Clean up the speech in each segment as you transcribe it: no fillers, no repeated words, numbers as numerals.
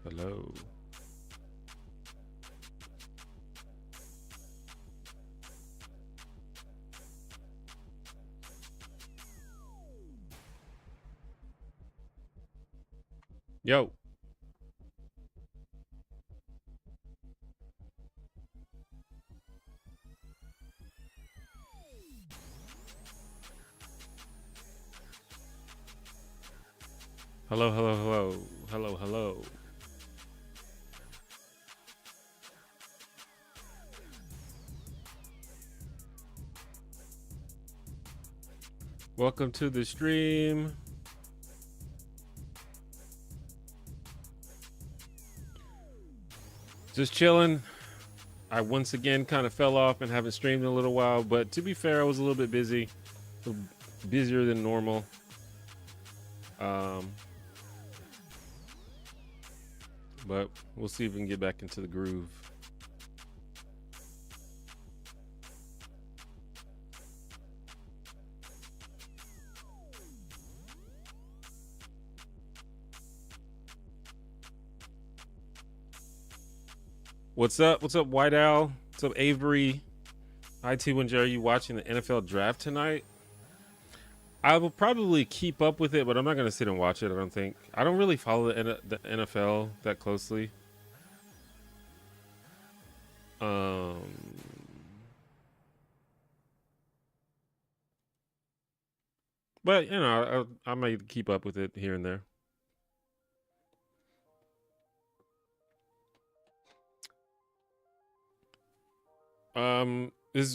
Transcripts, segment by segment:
Hello. Yo. Hello, hello, hello. Hello, hello. Welcome to the stream. Just chilling. I once again kind of fell off and haven't streamed in a little while, but to be fair, I was a little bit busy. Busier than normal. But we'll see if we can get back into the groove. What's up? What's up, White Owl? What's up, Avery? IT1J, are you watching the NFL draft tonight? I will probably keep up with it, but I'm not going to sit and watch it, I don't think. I don't really follow the NFL that closely. But, you know, I might keep up with it here and there.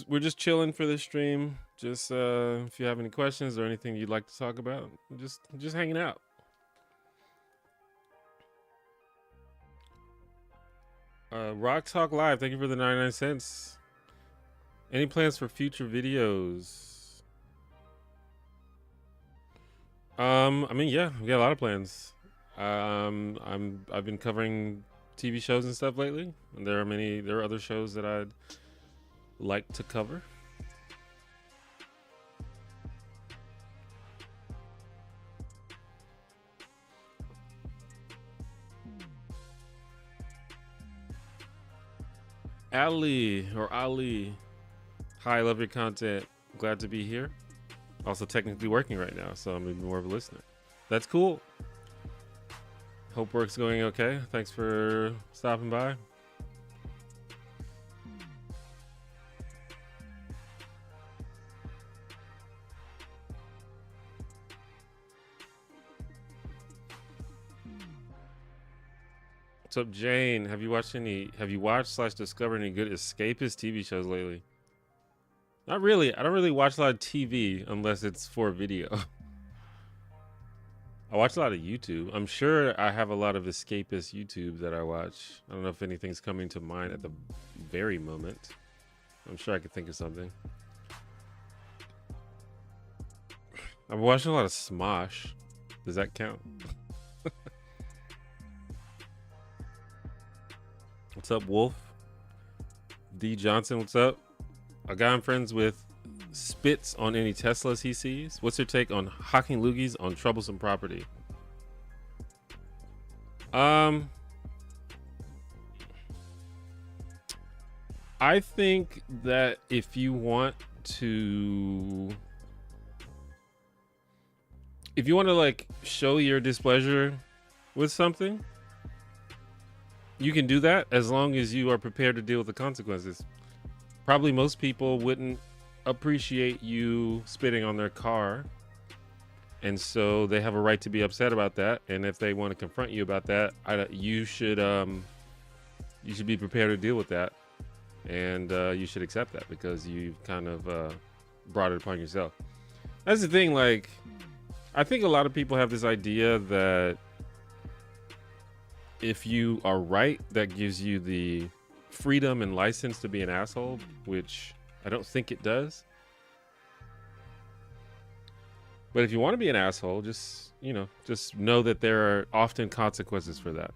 We're just chilling for this stream. Just if you have any questions or anything you'd like to talk about, just hanging out. Rock Talk Live, thank you for the 99 cents. Any plans for future videos? I mean, yeah, we got a lot of plans. I've been covering TV shows and stuff lately, and there are other shows that I'd like to cover. Ali. Hi, I love your content. Glad to be here. Also technically working right now, so I'm even more of a listener. That's cool. Hope work's going okay. Thanks for stopping by. What's up, Jane? Have you watched / discovered any good escapist TV shows lately? Not really. I don't really watch a lot of TV unless it's for video. I watch a lot of YouTube. I'm sure I have a lot of escapist YouTube that I watch. I don't know if anything's coming to mind at the very moment. I'm sure I could think of something. I'm watching a lot of Smosh. Does that count? What's up, Wolf? D. Johnson, what's up? A guy I'm friends with spits on any Teslas he sees. What's your take on hawking loogies on troublesome property? I think that if you want to like show your displeasure with something, you can do that as long as you are prepared to deal with the consequences. Probably most people wouldn't appreciate you spitting on their car, and so they have a right to be upset about that. And if they want to confront you about that, you should be prepared to deal with that, and you should accept that because you've kind of brought it upon yourself. That's the thing. Like, I think a lot of people have this idea that if you are right, that gives you the freedom and license to be an asshole, which I don't think it does. But if you want to be an asshole, just know that there are often consequences for that.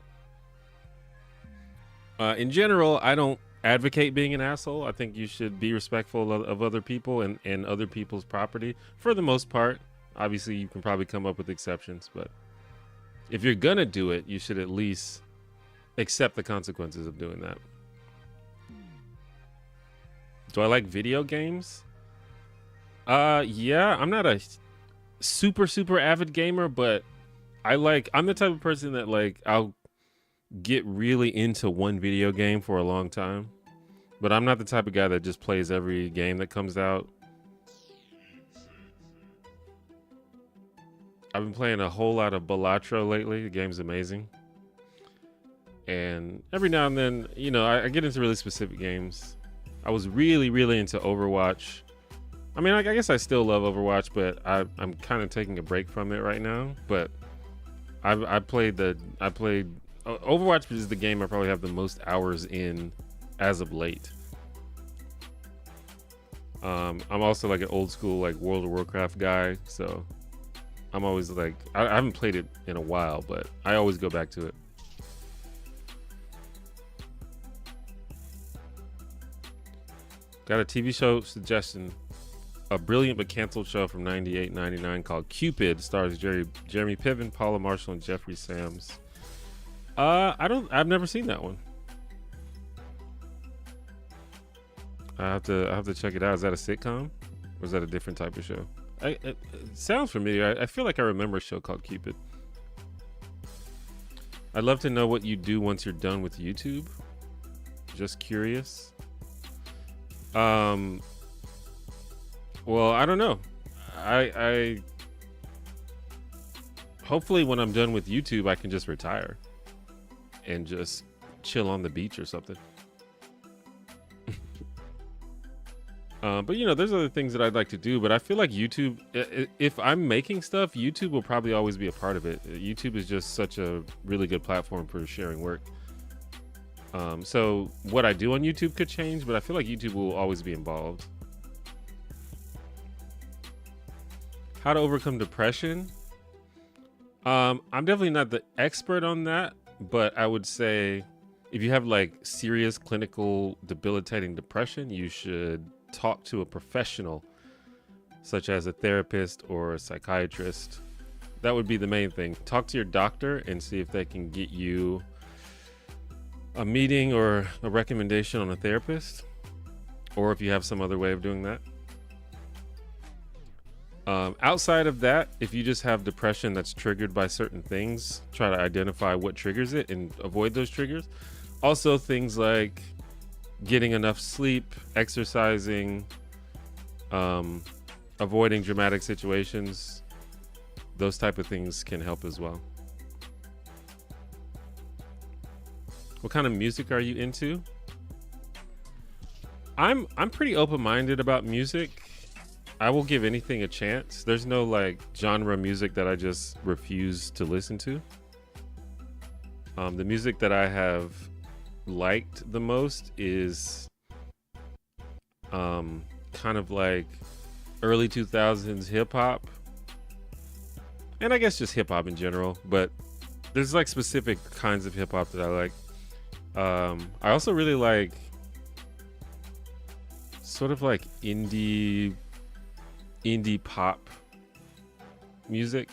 In general, I don't advocate being an asshole. I think you should be respectful of other people and other people's property for the most part. Obviously, you can probably come up with exceptions, but if you're gonna do it, you should at least accept the consequences of doing that. Do I like video games? Yeah, I'm not a super avid gamer, but I'm the type of person that like I'll get really into one video game for a long time, but I'm not the type of guy that just plays every game that comes out. I've been playing a whole lot of Balatro lately. The game's amazing. And every now and then, you know, I get into really specific games. I was really into Overwatch. I mean, I guess I still love Overwatch, but I'm kind of taking a break from it right now. But I played Overwatch is the game I probably have the most hours in as of late. I'm also like an old school like World of Warcraft guy, so I'm always like I haven't played it in a while, but I always go back to it. Got a TV show suggestion. A brilliant but canceled show from 98-99 called Cupid stars Jeremy Piven, Paula Marshall, and Jeffrey Sams. I've never seen that one. I have to check it out. Is that a sitcom? Or is that a different type of show? It sounds familiar. I feel like I remember a show called Cupid. I'd love to know what you do once you're done with YouTube. Just curious. Well, I don't know. I hopefully when I'm done with YouTube, I can just retire and just chill on the beach or something. But you know, there's other things that I'd like to do, but I feel like YouTube, if I'm making stuff, YouTube will probably always be a part of it. YouTube is just such a really good platform for sharing work. So what I do on YouTube could change, but I feel like YouTube will always be involved. How to overcome depression. I'm definitely not the expert on that, but I would say if you have like serious clinical debilitating depression, you should talk to a professional such as a therapist or a psychiatrist. That would be the main thing. Talk to your doctor and see if they can get you a meeting or a recommendation on a therapist, or if you have some other way of doing that. Outside of that, if you just have depression that's triggered by certain things, try to identify what triggers it and avoid those triggers. Also, things like getting enough sleep, exercising, avoiding dramatic situations, those type of things can help as well. What kind of music are you into? I'm pretty open-minded about music. I will give anything a chance. There's no like genre music that I just refuse to listen to. The music that I have liked the most is kind of like early 2000s hip hop, and I guess just hip hop in general, but there's like specific kinds of hip hop that I like. I also really like sort of like indie pop music,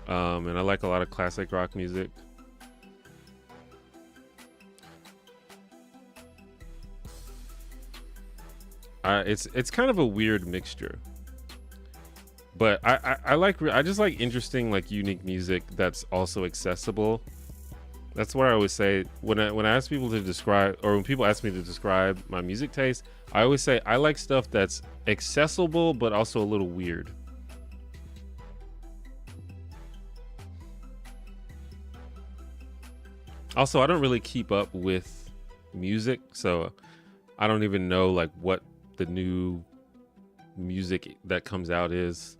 and I like a lot of classic rock music. It's kind of a weird mixture, but I just like interesting, like unique music that's also accessible. That's what I always say when I ask people to describe, or when people ask me to describe my music taste, I always say I like stuff that's accessible but also a little weird. Also, I don't really keep up with music, so I don't even know like what the new music that comes out is.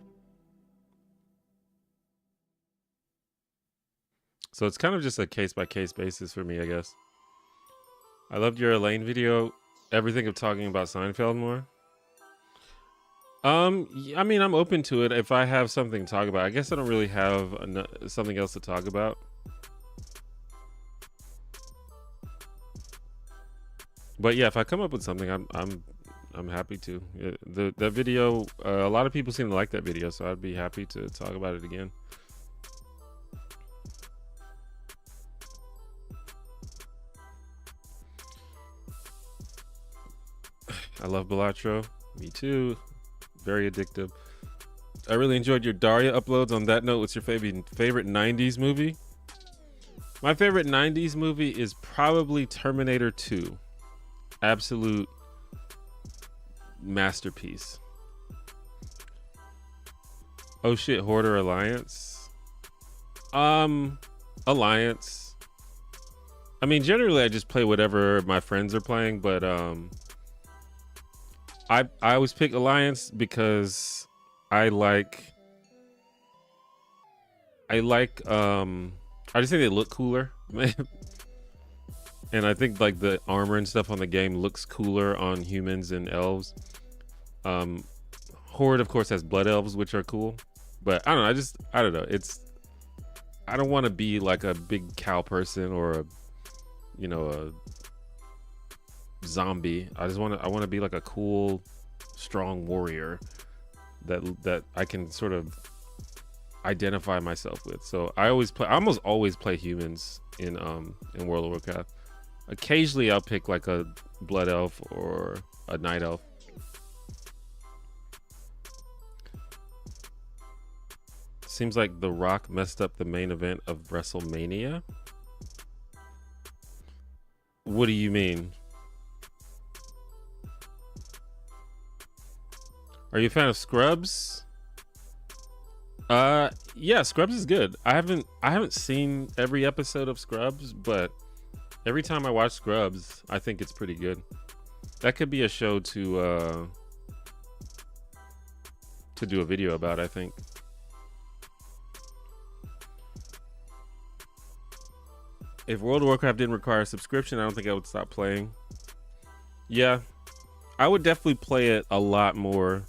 So it's kind of just a case-by-case basis for me, I guess. I loved your Elaine video. Everything of talking about Seinfeld more. I mean, I'm open to it if I have something to talk about. I guess I don't really have something else to talk about. But yeah, if I come up with something, I'm happy to. That video, a lot of people seem to like that video, so I'd be happy to talk about it again. I love Balatro. Me too. Very addictive. I really enjoyed your Daria uploads. On that note, what's your favorite 90s movie? My favorite 90s movie is probably Terminator 2. Absolute masterpiece. Oh shit, Hoarder Alliance. Alliance. I mean, generally I just play whatever my friends are playing, but I always pick Alliance because I just think they look cooler. And I think like the armor and stuff on the game looks cooler on humans and elves. Horde of course has blood elves, which are cool. But I don't know, I don't know. I don't want to be like a big cow person or a zombie. I want to be like a cool, strong warrior that I can sort of identify myself with. So I almost always play humans in World of Warcraft. Occasionally I'll pick like a blood elf or a night elf. Seems like The Rock messed up the main event of WrestleMania. What do you mean? Are you a fan of Scrubs? Yeah, Scrubs is good. I haven't seen every episode of Scrubs, but every time I watch Scrubs, I think it's pretty good. That could be a show to do a video about, I think. If World of Warcraft didn't require a subscription, I don't think I would stop playing. Yeah, I would definitely play it a lot more.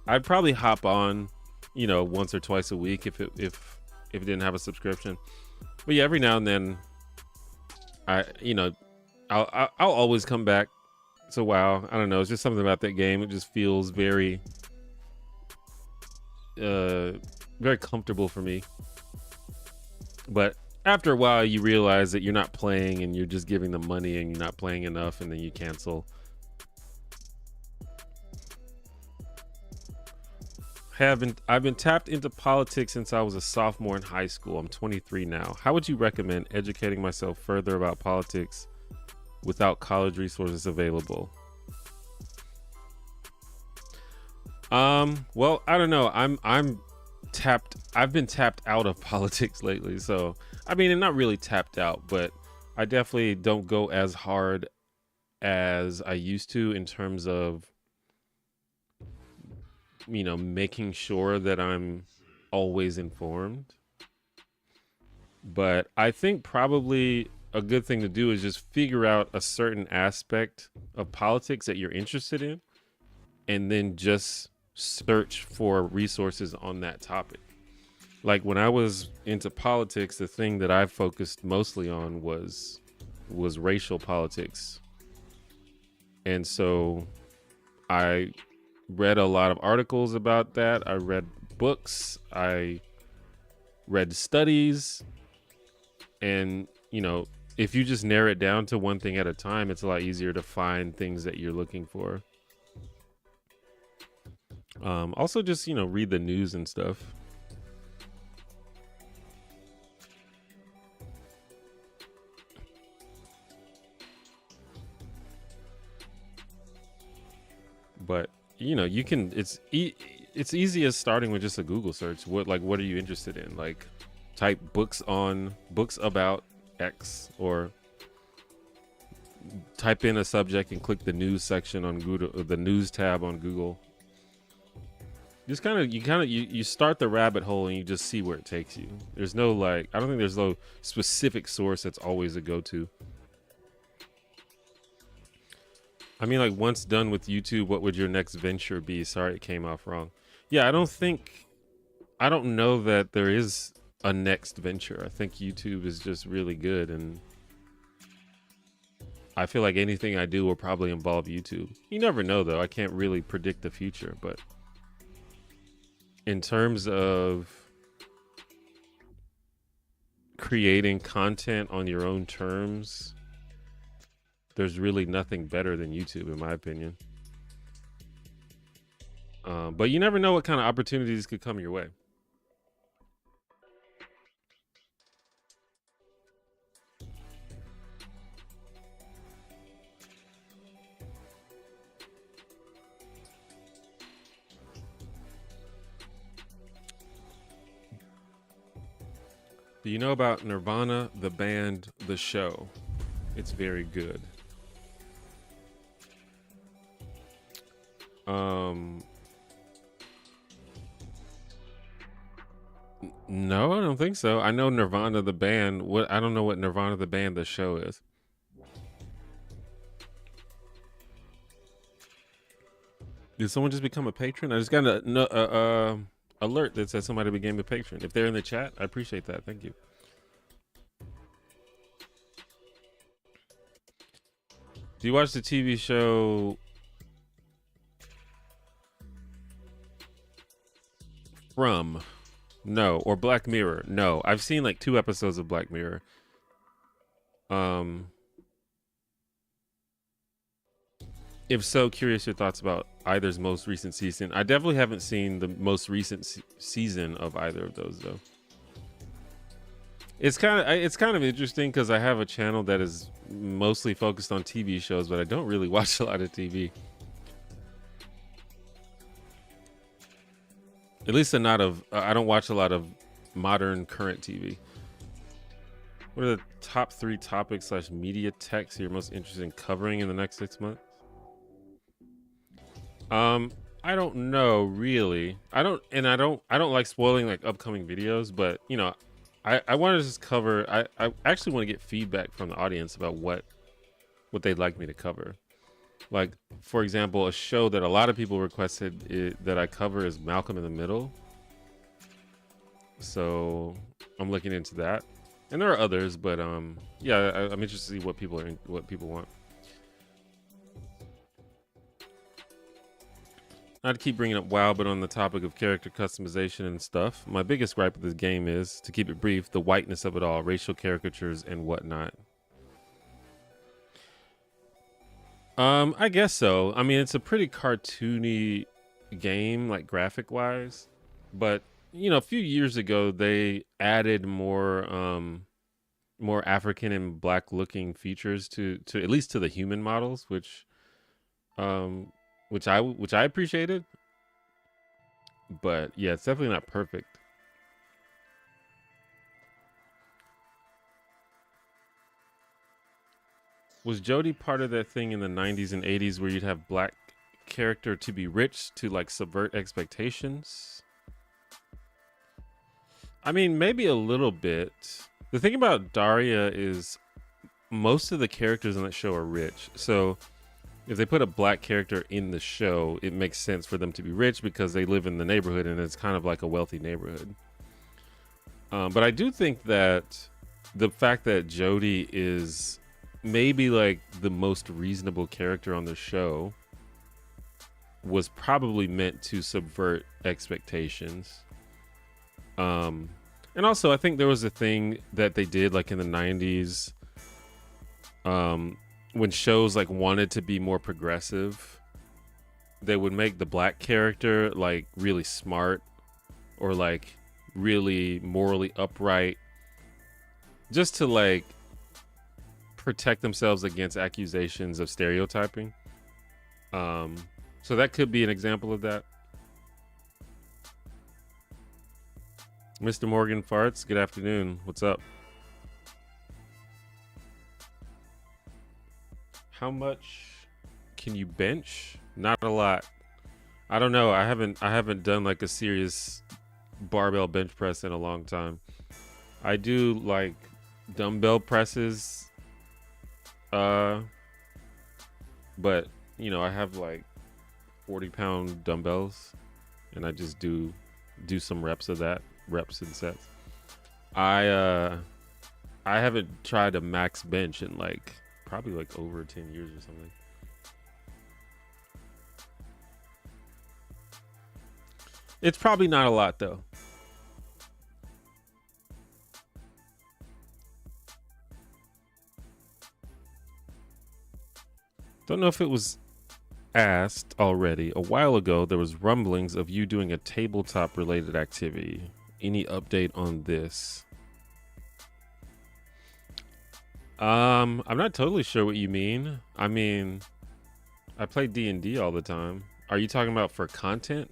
I'd probably hop on, once or twice a week if it didn't have a subscription. But yeah, every now and then, I'll always come back to WoW. I don't know, it's just something about that game. It just feels very, very comfortable for me. But after a while, you realize that you're not playing and you're just giving them money and you're not playing enough, and then you cancel. I've been tapped into politics since I was a sophomore in high school. I'm 23 now. How would you recommend educating myself further about politics without college resources available? Well, I don't know. I've been tapped out of politics lately. So, I mean, I'm not really tapped out, but I definitely don't go as hard as I used to in terms of, making sure that I'm always informed. But I think probably a good thing to do is just figure out a certain aspect of politics that you're interested in, and then just search for resources on that topic. Like when I was into politics, the thing that I focused mostly on was racial politics. And so I read a lot of articles about that. I read books, I read studies, and if you just narrow it down to one thing at a time, it's a lot easier to find things that you're looking for. Also just read the news and stuff. But you can, it's easy as starting with just a Google search. What are you interested in? Like type books about X, or type in a subject and click the news section on Google, the news tab on Google. Just you start the rabbit hole and you just see where it takes you. There's no I don't think there's no specific source that's always a go-to. I mean, like, once done with YouTube, what would your next venture be? Sorry, it came off wrong. Yeah, I don't know that there is a next venture. I think YouTube is just really good, and I feel like anything I do will probably involve YouTube. You never know, though. I can't really predict the future, but in terms of creating content on your own terms, there's really nothing better than YouTube, in my opinion. But you never know what kind of opportunities could come your way. Do you know about Nirvana, the band, the show? It's very good. No, I don't think so. I know Nirvana, the band. What I don't know what Nirvana, the band, the show is. Did someone just become a patron? I just got a alert that says somebody became a patron. If they're in the chat, I appreciate that. Thank you. Do you watch the TV show From? No. Or Black Mirror? No. I've seen like 2 episodes of Black Mirror. If so, curious your thoughts about either's most recent season. I definitely haven't seen the most recent season of either of those though. It's kind of interesting because I have a channel that is mostly focused on TV shows, but I don't really watch a lot of TV. At least I don't watch a lot of modern current TV. What are the top 3 topics / media techs you're most interested in covering in the next 6 months? I don't know really. I don't like spoiling like upcoming videos, but you know, I want to just cover. I actually want to get feedback from the audience about what they'd like me to cover. Like, for example, a show that a lot of people requested that I cover is Malcolm in the Middle. So I'm looking into that, and there are others, but yeah, I'm interested to see what people want. Not to keep bringing up WoW, but on the topic of character customization and stuff, my biggest gripe with this game is, to keep it brief, the whiteness of it all, racial caricatures and whatnot. I guess so. I mean, it's a pretty cartoony game, like graphic-wise, but you know, a few years ago they added more African and black-looking features to at least to the human models, which I appreciated, but yeah, it's definitely not perfect. Was Jodie part of that thing in the 90s and 80s where you'd have black character to be rich to like subvert expectations? I mean, maybe a little bit. The thing about Daria is most of the characters in that show are rich, so if they put a black character in the show, it makes sense for them to be rich because they live in the neighborhood and it's kind of like a wealthy neighborhood. But I do think that the fact that Jodie is maybe like the most reasonable character on the show was probably meant to subvert expectations. And also I think there was a thing that they did like in the 90s, when shows like wanted to be more progressive, they would make the black character like really smart or like really morally upright, just to like protect themselves against accusations of stereotyping. So that could be an example of that. Mr. Morgan Farts, good afternoon. What's up? How much can you bench? Not a lot. I don't know. I haven't done like a serious barbell bench press in a long time. I do like dumbbell presses. But you know, I have like 40-pound dumbbells and I just do some reps of that, reps and sets. I haven't tried a max bench in like probably like over 10 years or something. It's probably not a lot though. Don't know if it was asked already. A while ago, there was rumblings of you doing a tabletop related activity. Any update on this? I'm not totally sure what you mean. I mean, I play D&D all the time. Are you talking about for content?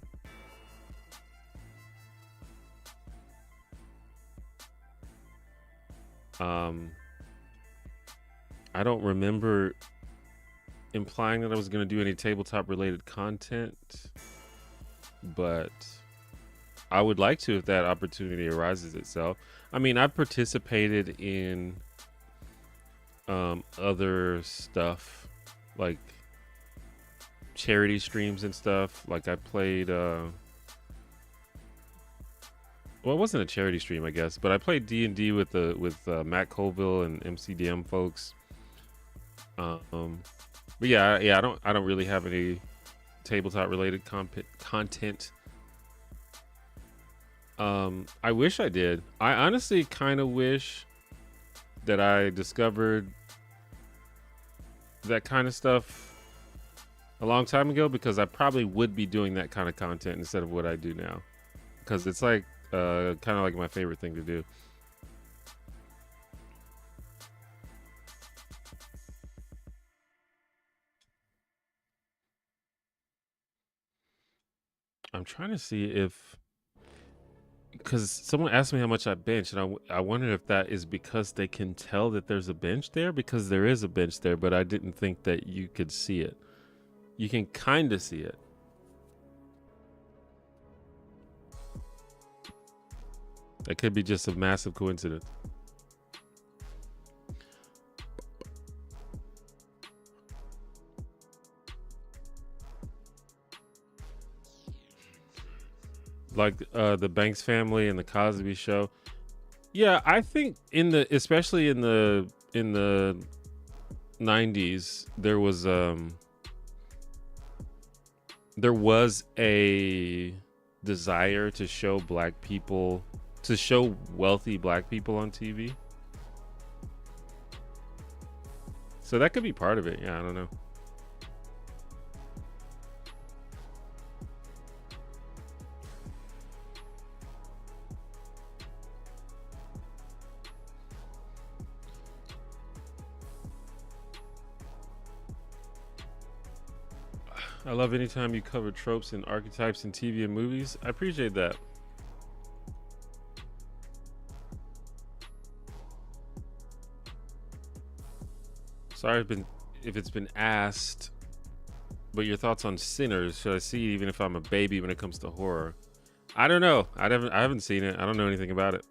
I don't remember implying that I was going to do any tabletop related content, but I would like to if that opportunity arises itself. I mean, I've participated in other stuff like charity streams and stuff. Like I played well, it wasn't a charity stream, I guess, but I played D&D with Matt Colville and MCDM folks. But yeah, I don't really have any tabletop related content. I wish I did. I honestly kind of wish that I discovered that kind of stuff a long time ago, because I probably would be doing that kind of content instead of what I do now, because it's like kind of like my favorite thing to do. I'm trying to see if, because someone asked me how much I bench, and I wonder if that is because they can tell that there's a bench there, because there is a bench there, but I didn't think that you could see it. You can kind of see it. That could be just a massive coincidence. Like the Banks Family and the Cosby Show. Yeah, I think especially in the 90s, there was a desire to show wealthy black people on TV. So that could be part of it. Yeah, I don't know. I love anytime you cover tropes and archetypes in TV and movies. I appreciate that. Sorry if it's been asked, but your thoughts on Sinners? Should I see it even if I'm a baby when it comes to horror? I don't know. I haven't seen it. I don't know anything about it.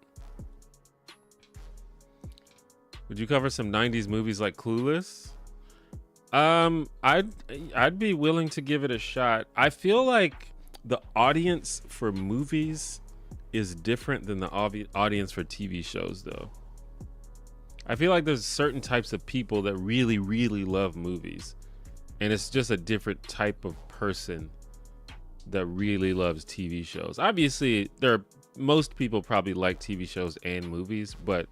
Would you cover some 90s movies like Clueless? I'd be willing to give it a shot. I feel like the audience for movies is different than the audience for TV shows, though. I feel like there's certain types of people that really, really love movies, and it's just a different type of person that really loves TV shows. Obviously, most people probably like TV shows and movies, but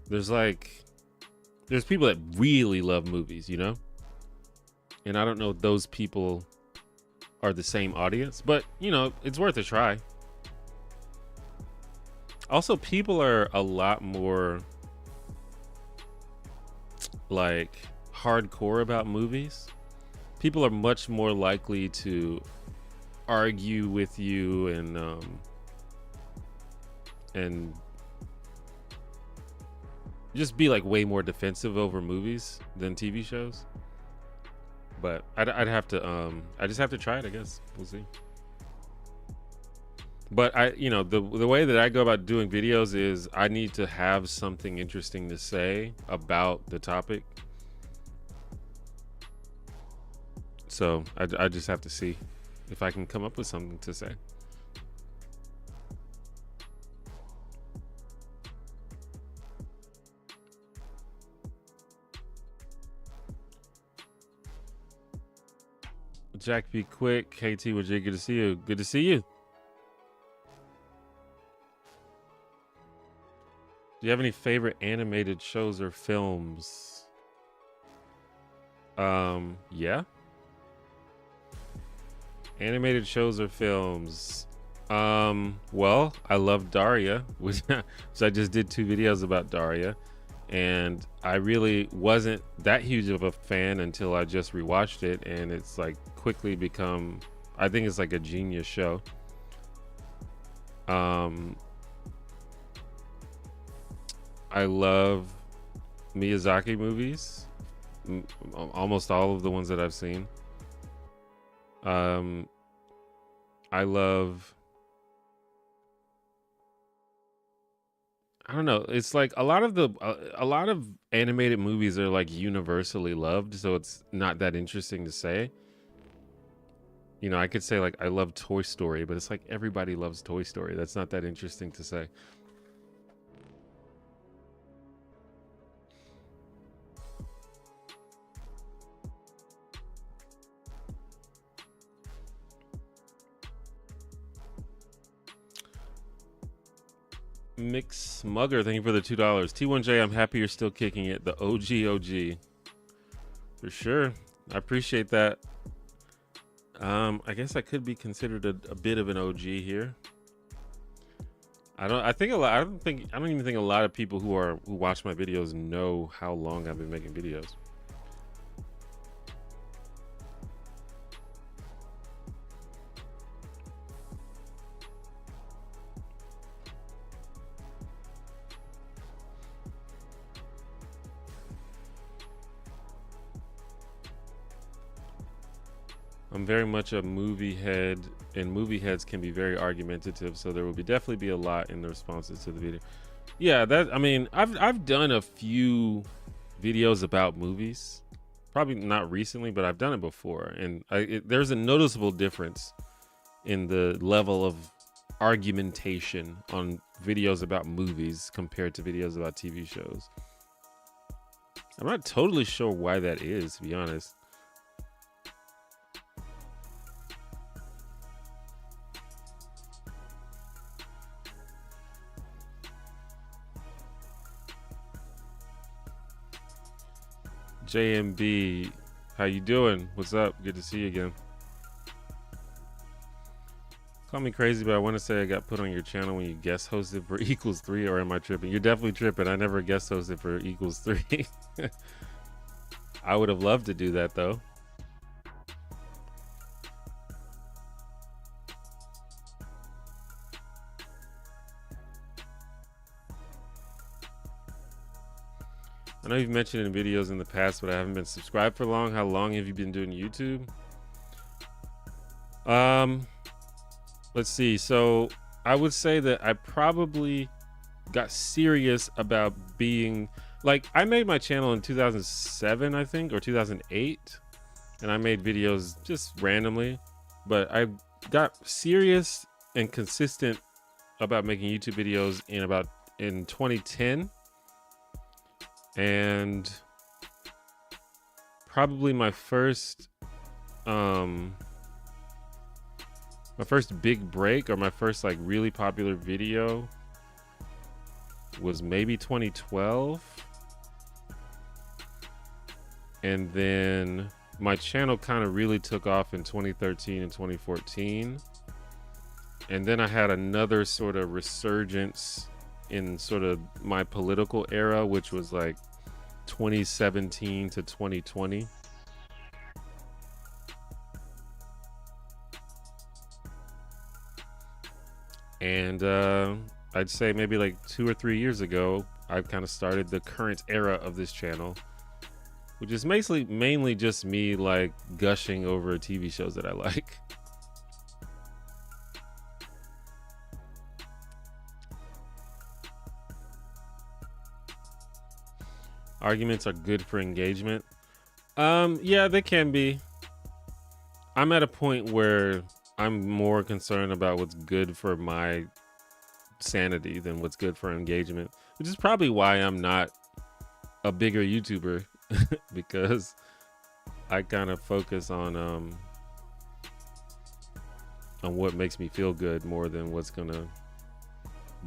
there's people that really love movies, you know? And I don't know if those people are the same audience, but you know, it's worth a try. Also, people are a lot more like hardcore about movies. People are much more likely to argue with you and just be like way more defensive over movies than TV shows. But I'd have to I just have to try it, I guess. We'll see. But the way that I go about doing videos is I need to have something interesting to say about the topic. So I just have to see if I can come up with something to say. Jack be quick. KT with Jay, good to see you. Good to see you. Do you have any favorite animated shows or films? Yeah. Animated shows or films? Well, I love Daria, which so I just did 2 videos about Daria, and I really wasn't that huge of a fan until I just rewatched it, and it's like quickly become, I think it's like a genius show. I love Miyazaki movies, almost all of the ones that I've seen. I love, I don't know, it's like a lot of animated movies are like universally loved, so it's not that interesting to say. You know, I could say like I love Toy Story, but it's like everybody loves Toy Story. That's not that interesting to say. Mix Smugger, thank you for the $2. T1J, I'm happy you're still kicking it. The OG. For sure. I appreciate that. I guess I could be considered a bit of an OG here. I don't even think a lot of people who watch my videos know how long I've been making videos. I'm very much a movie head, and movie heads can be very argumentative, so there will definitely be a lot in the responses to the video. Yeah, I mean, I've done a few videos about movies, probably not recently, but I've done it before, and there's a noticeable difference in the level of argumentation on videos about movies compared to videos about TV shows. I'm not totally sure why that is, to be honest. JMB, how you doing? What's up? Good to see you again. Call me crazy, but I want to say I got put on your channel when you guest hosted for Equals 3, or am I tripping? You're definitely tripping. I never guest hosted for Equals 3. I would have loved to do that, though. I know you've mentioned in videos in the past, but I haven't been subscribed for long. How long have you been doing YouTube? Let's see. So I would say that I probably got serious about being like, I made my channel in 2007, I think, or 2008, and I made videos just randomly, but I got serious and consistent about making YouTube videos in 2010. And probably my first big break, or my first like really popular video, was maybe 2012. And then my channel kind of really took off in 2013 and 2014. And then I had another sort of resurgence in sort of my political era, which was like 2017 to 2020. And I'd say maybe like 2 or 3 years ago, I kind of started the current era of this channel, which is mainly just me like gushing over TV shows that I like. Arguments are good for engagement. Yeah, they can be. I'm at a point where I'm more concerned about what's good for my sanity than what's good for engagement, which is probably why I'm not a bigger YouTuber, because I kind of focus on what makes me feel good more than what's gonna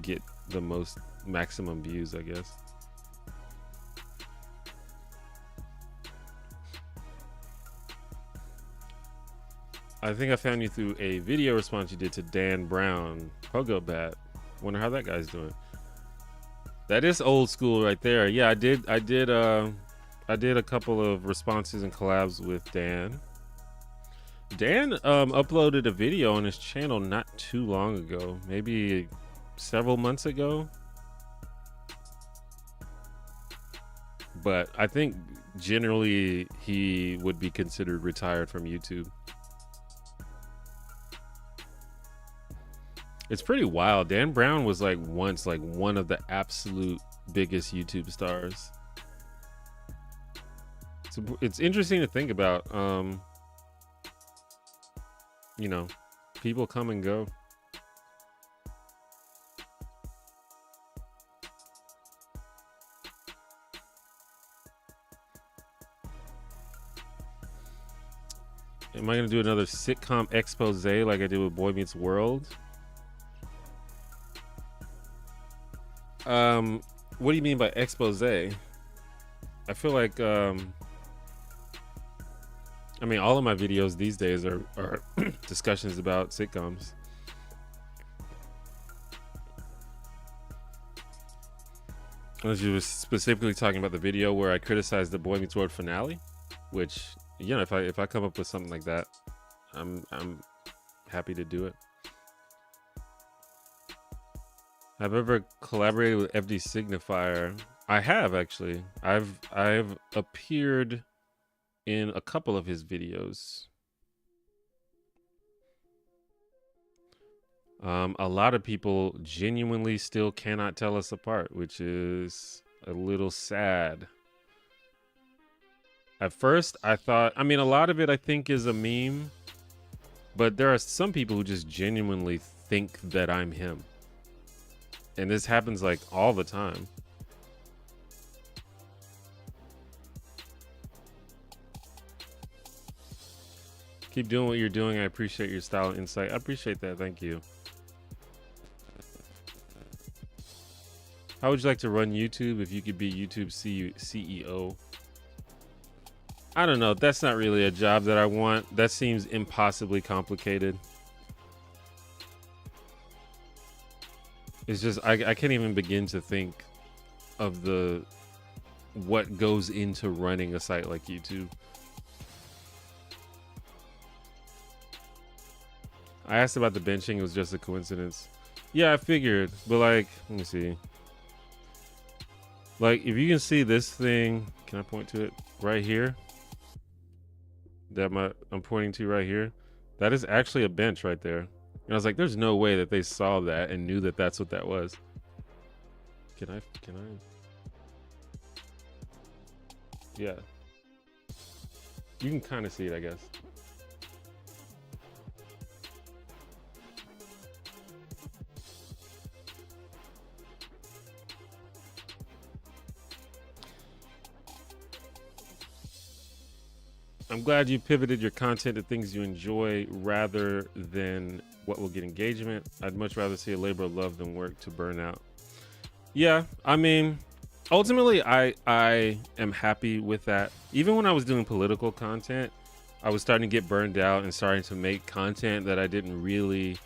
get the most maximum views, I guess. I think I found you through a video response you did to Dan Brown, Pogo Bat. Wonder how that guy's doing. That is old school right there. Yeah, I did a couple of responses and collabs with Dan. Dan uploaded a video on his channel not too long ago, maybe several months ago. But I think generally he would be considered retired from YouTube. It's pretty wild. Dan Brown was like once like one of the absolute biggest YouTube stars. So it's interesting to think about. You know, people come and go. Am I gonna do another sitcom expose like I did with Boy Meets World? What do you mean by expose? I feel like I mean, all of my videos these days are discussions about sitcoms. Unless you were specifically talking about the video where I criticized the Boy Meets World finale, which, you know, if I come up with something like that, I'm happy to do it. I've ever collaborated with FD Signifier. I have actually. I've appeared in a couple of his videos. A lot of people genuinely still cannot tell us apart, which is a little sad. At first, I thought, I mean, a lot of it I think is a meme, but there are some people who just genuinely think that I'm him. And this happens like all the time. Keep doing what you're doing. I appreciate your style and insight. I appreciate that. Thank you. How would you like to run YouTube if you could be YouTube CEO? I don't know. That's not really a job that I want. That seems impossibly complicated. It's just, I can't even begin to think of what goes into running a site like YouTube. I asked about the benching. It was just a coincidence. Yeah, I figured, but like, let me see. Like, if you can see this thing, can I point to it right here? That I'm pointing to right here. That is actually a bench right there. And I was like, there's no way that they saw that and knew that that's what that was. Can I? Yeah. You can kind of see it, I guess. I'm glad you pivoted your content to things you enjoy rather than what will get engagement. I'd much rather see a labor of love than work to burn out. Yeah, I mean, ultimately, I am happy with that. Even when I was doing political content, I was starting to get burned out and starting to make content that I didn't really,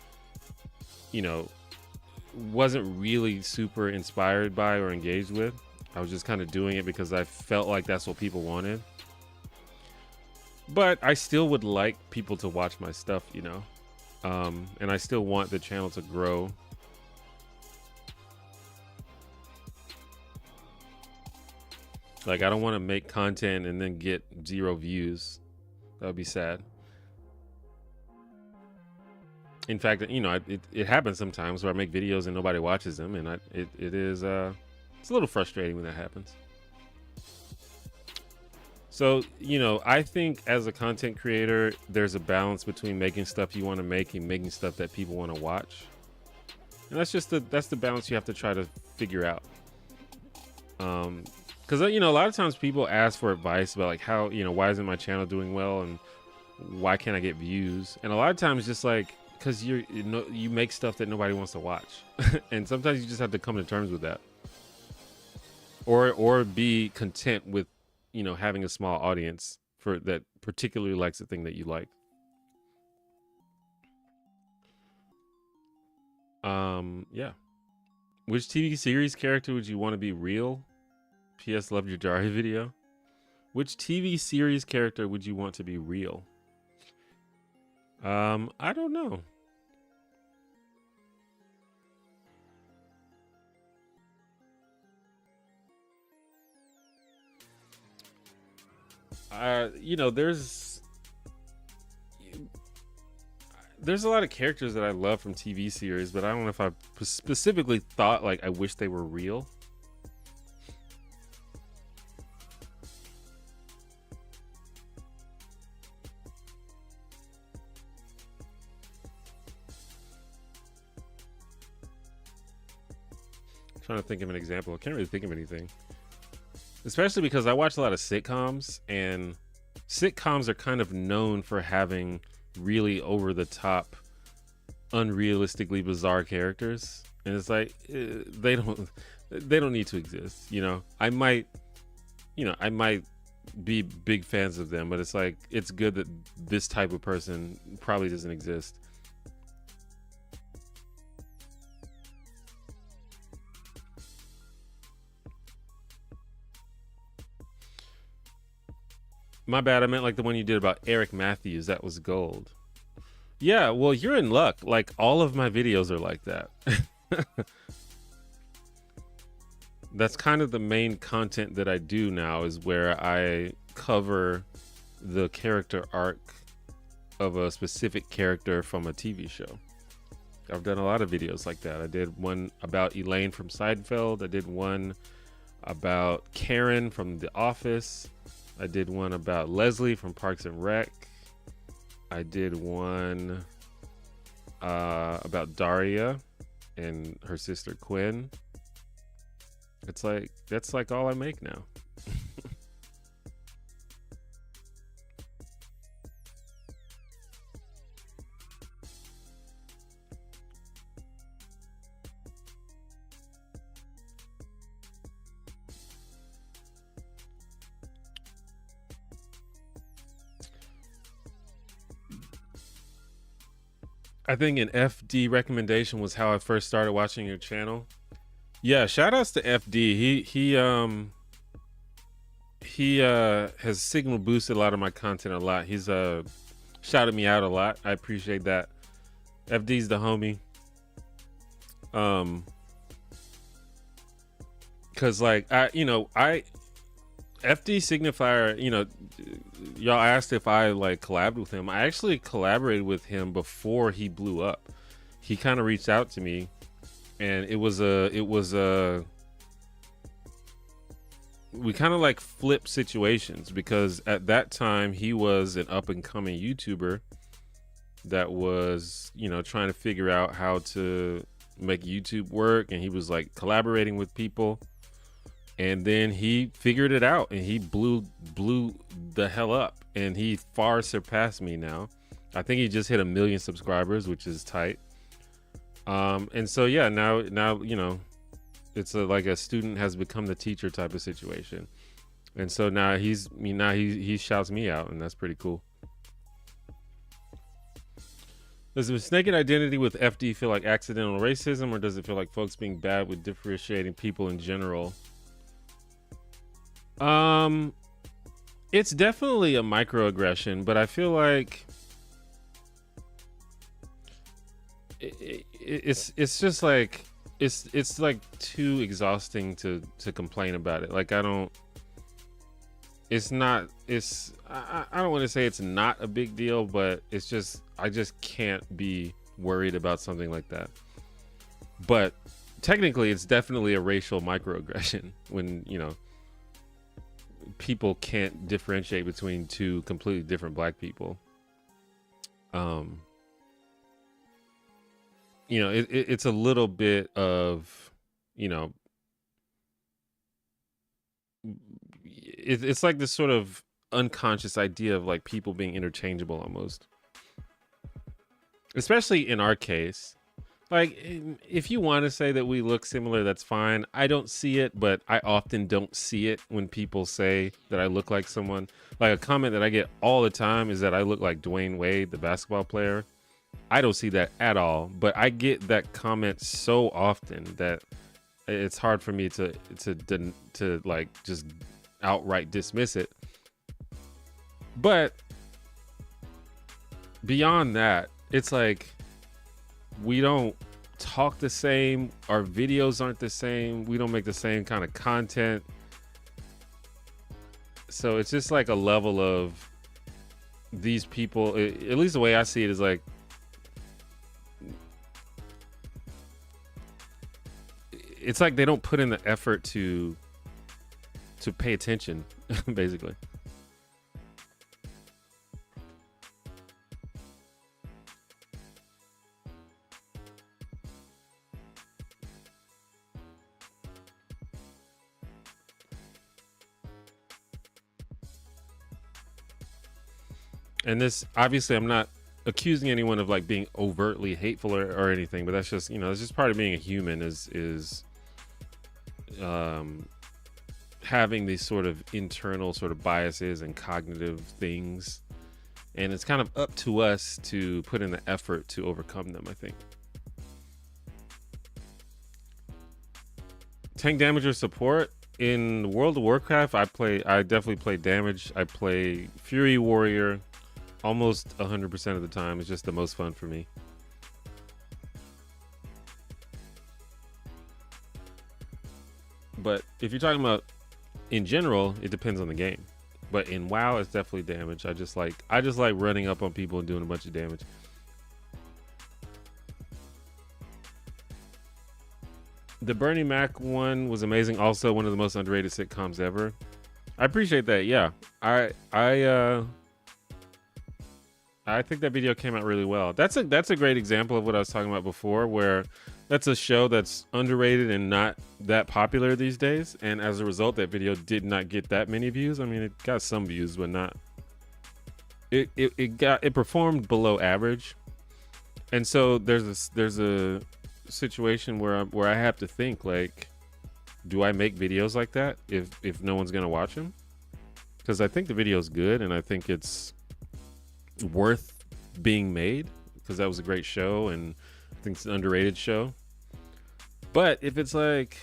you know, wasn't really super inspired by or engaged with. I was just kind of doing it because I felt like that's what people wanted. But I still would like people to watch my stuff, you know, and I still want the channel to grow. Like, I don't want to make content and then get 0 views. That would be sad. In fact, you know, it happens sometimes where I make videos and nobody watches them, and it is it's a little frustrating when that happens. So, you know, I think as a content creator, there's a balance between making stuff you want to make and making stuff that people want to watch. And that's just that's the balance you have to try to figure out. Because, you know, a lot of times people ask for advice about like how, you know, why isn't my channel doing well and why can't I get views? And a lot of times just like, because you make stuff that nobody wants to watch. And sometimes you just have to come to terms with that. Or be content with, you know, having a small audience for that particularly likes the thing that you like. Yeah. Which TV series character would you want to be real? PS loved your Jari video. Which TV series character would you want to be real? I don't know. You know, there's a lot of characters that I love from TV series, but I don't know if I specifically thought like I wish they were real. I'm trying to think of an example. I can't really think of anything. Especially because I watch a lot of sitcoms, and sitcoms are kind of known for having really over the top, unrealistically bizarre characters, and it's like they don't need to exist. You know, I might be big fans of them, but it's like it's good that this type of person probably doesn't exist. My bad. I meant like the one you did about Eric Matthews. That was gold. Yeah, well, you're in luck. Like all of my videos are like that. That's kind of the main content that I do now, is where I cover the character arc of a specific character from a TV show. I've done a lot of videos like that. I did one about Elaine from Seinfeld. I did one about Karen from The Office. I did one about Leslie from Parks and Rec. I did one about Daria and her sister Quinn. It's like, that's like all I make now. I think an FD recommendation was how I first started watching your channel. Yeah, shout outs to FD. He has signal boosted a lot of my content a lot. He's shouted me out a lot. I appreciate that. FD's the homie. Cause like FD Signifier, y'all asked if I like collabed with him. I actually collaborated with him before he blew up. He kind of reached out to me, and we kind of like flipped situations, because at that time he was an up and coming YouTuber that was, trying to figure out how to make YouTube work, and he was like collaborating with people. And then he figured it out, and he blew the hell up, and he far surpassed me now. I think he just hit 1 million subscribers, which is tight. And so yeah, now it's like a student has become the teacher type of situation. And so now he shouts me out, and that's pretty cool. Does mistaken identity with FD feel like accidental racism, or does it feel like folks being bad with differentiating people in general? It's definitely a microaggression, but I feel like it's just like it's like too exhausting to complain about it. Like I don't want to say it's not a big deal, but it's just, I just can't be worried about something like that. But technically it's definitely a racial microaggression when, people can't differentiate between two completely different black people. It's a little bit of, it's like this sort of unconscious idea of like people being interchangeable almost, especially in our case. Like, if you want to say that we look similar, that's fine. I don't see it, but I often don't see it when people say that I look like someone. Like, a comment that I get all the time is that I look like Dwayne Wade, the basketball player. I don't see that at all, but I get that comment so often that it's hard for me to like just outright dismiss it. But beyond that, it's like we don't talk the same, our videos aren't the same, we don't make the same kind of content. So it's just like a level of these people, at least the way I see it, is like it's like they don't put in the effort to pay attention, basically. And this, obviously, I'm not accusing anyone of like being overtly hateful or anything, but that's just, you know, it's just part of being a human is having these sort of internal sort of biases and cognitive things. And it's kind of up to us to put in the effort to overcome them, I think. Tank damage or support in World of Warcraft, I definitely play damage. I play Fury Warrior almost 100% of the time. It's just the most fun for me. But if you're talking about in general, it depends on the game. But in WoW, it's definitely damage. I just like running up on people and doing a bunch of damage. The Bernie Mac one was amazing. Also, one of the most underrated sitcoms ever. I appreciate that. Yeah, I think that video came out really well. That's a great example of what I was talking about before, where that's a show that's underrated and not that popular these days, and as a result, that video did not get that many views. I mean, it got some views, but not. It performed below average, and so there's a situation where I have to think, like, do I make videos like that if no one's gonna watch them? Because I think the video is good, and I think it's worth being made, because that was a great show, and I think it's an underrated show. But if it's like,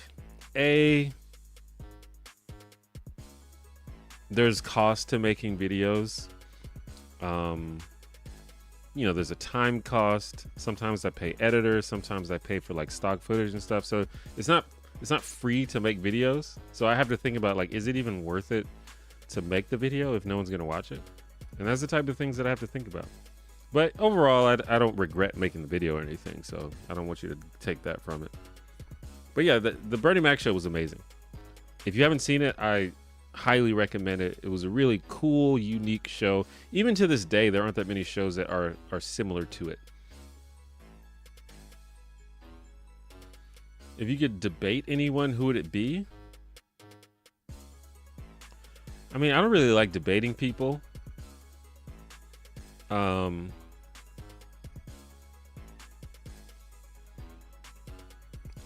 there's cost to making videos, you know, there's a time cost. Sometimes I pay editors, sometimes I pay for like stock footage and stuff, so it's not free to make videos. So I have to think about, like, is it even worth it to make the video if no one's gonna watch it? And that's the type of things that I have to think about. But overall, I don't regret making the video or anything, so I don't want you to take that from it. But yeah, the Bernie Mac show was amazing. If you haven't seen it, I highly recommend it. It was a really cool, unique show. Even to this day, there aren't that many shows that are similar to it. If you could debate anyone, who would it be? I mean, I don't really like debating people.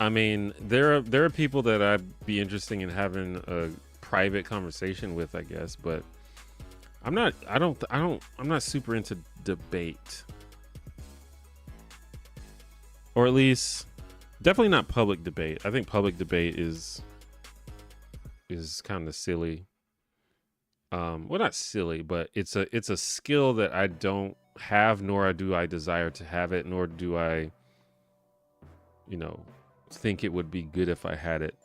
I mean, there are people that I'd be interested in having a private conversation with, I guess, but I'm not super into debate. Or at least definitely not public debate. I think public debate is kind of silly. Well, not silly, but it's a skill that I don't have, nor do I desire to have it, nor do I, you know, think it would be good if I had it.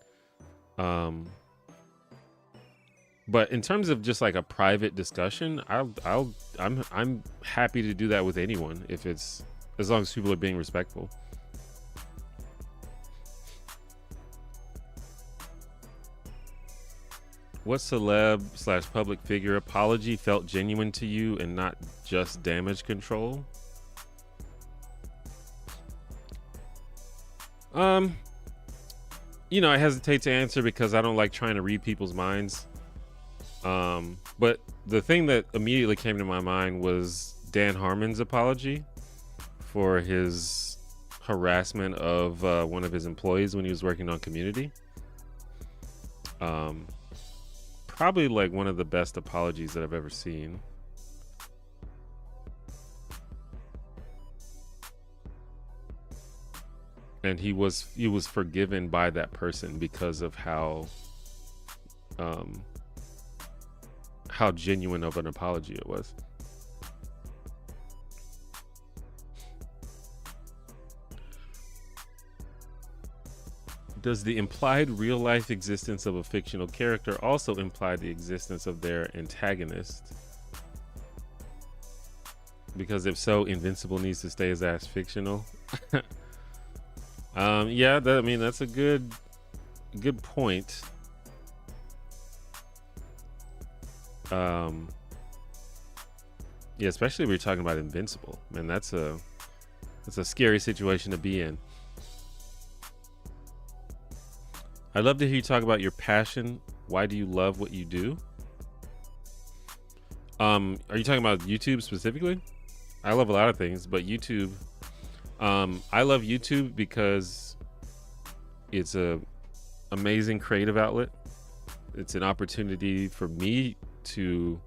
But in terms of just like a private discussion, I'm happy to do that with anyone, if it's, as long as people are being respectful. What celeb / public figure apology felt genuine to you and not just damage control? You know, I hesitate to answer because I don't like trying to read people's minds. But the thing that immediately came to my mind was Dan Harmon's apology for his harassment of one of his employees when he was working on Community. Probably like one of the best apologies that I've ever seen. and he was forgiven by that person because of how genuine of an apology it was. Does the implied real-life existence of a fictional character also imply the existence of their antagonist? Because if so, Invincible needs to stay his ass fictional. Yeah, I mean, that's a good point. Yeah, especially if you're talking about Invincible. Man, that's a scary situation to be in. I'd love to hear you talk about your passion. Why do you love what you do? Are you talking about YouTube specifically? I love a lot of things, but YouTube, I love YouTube because it's a amazing creative outlet. It's an opportunity for me to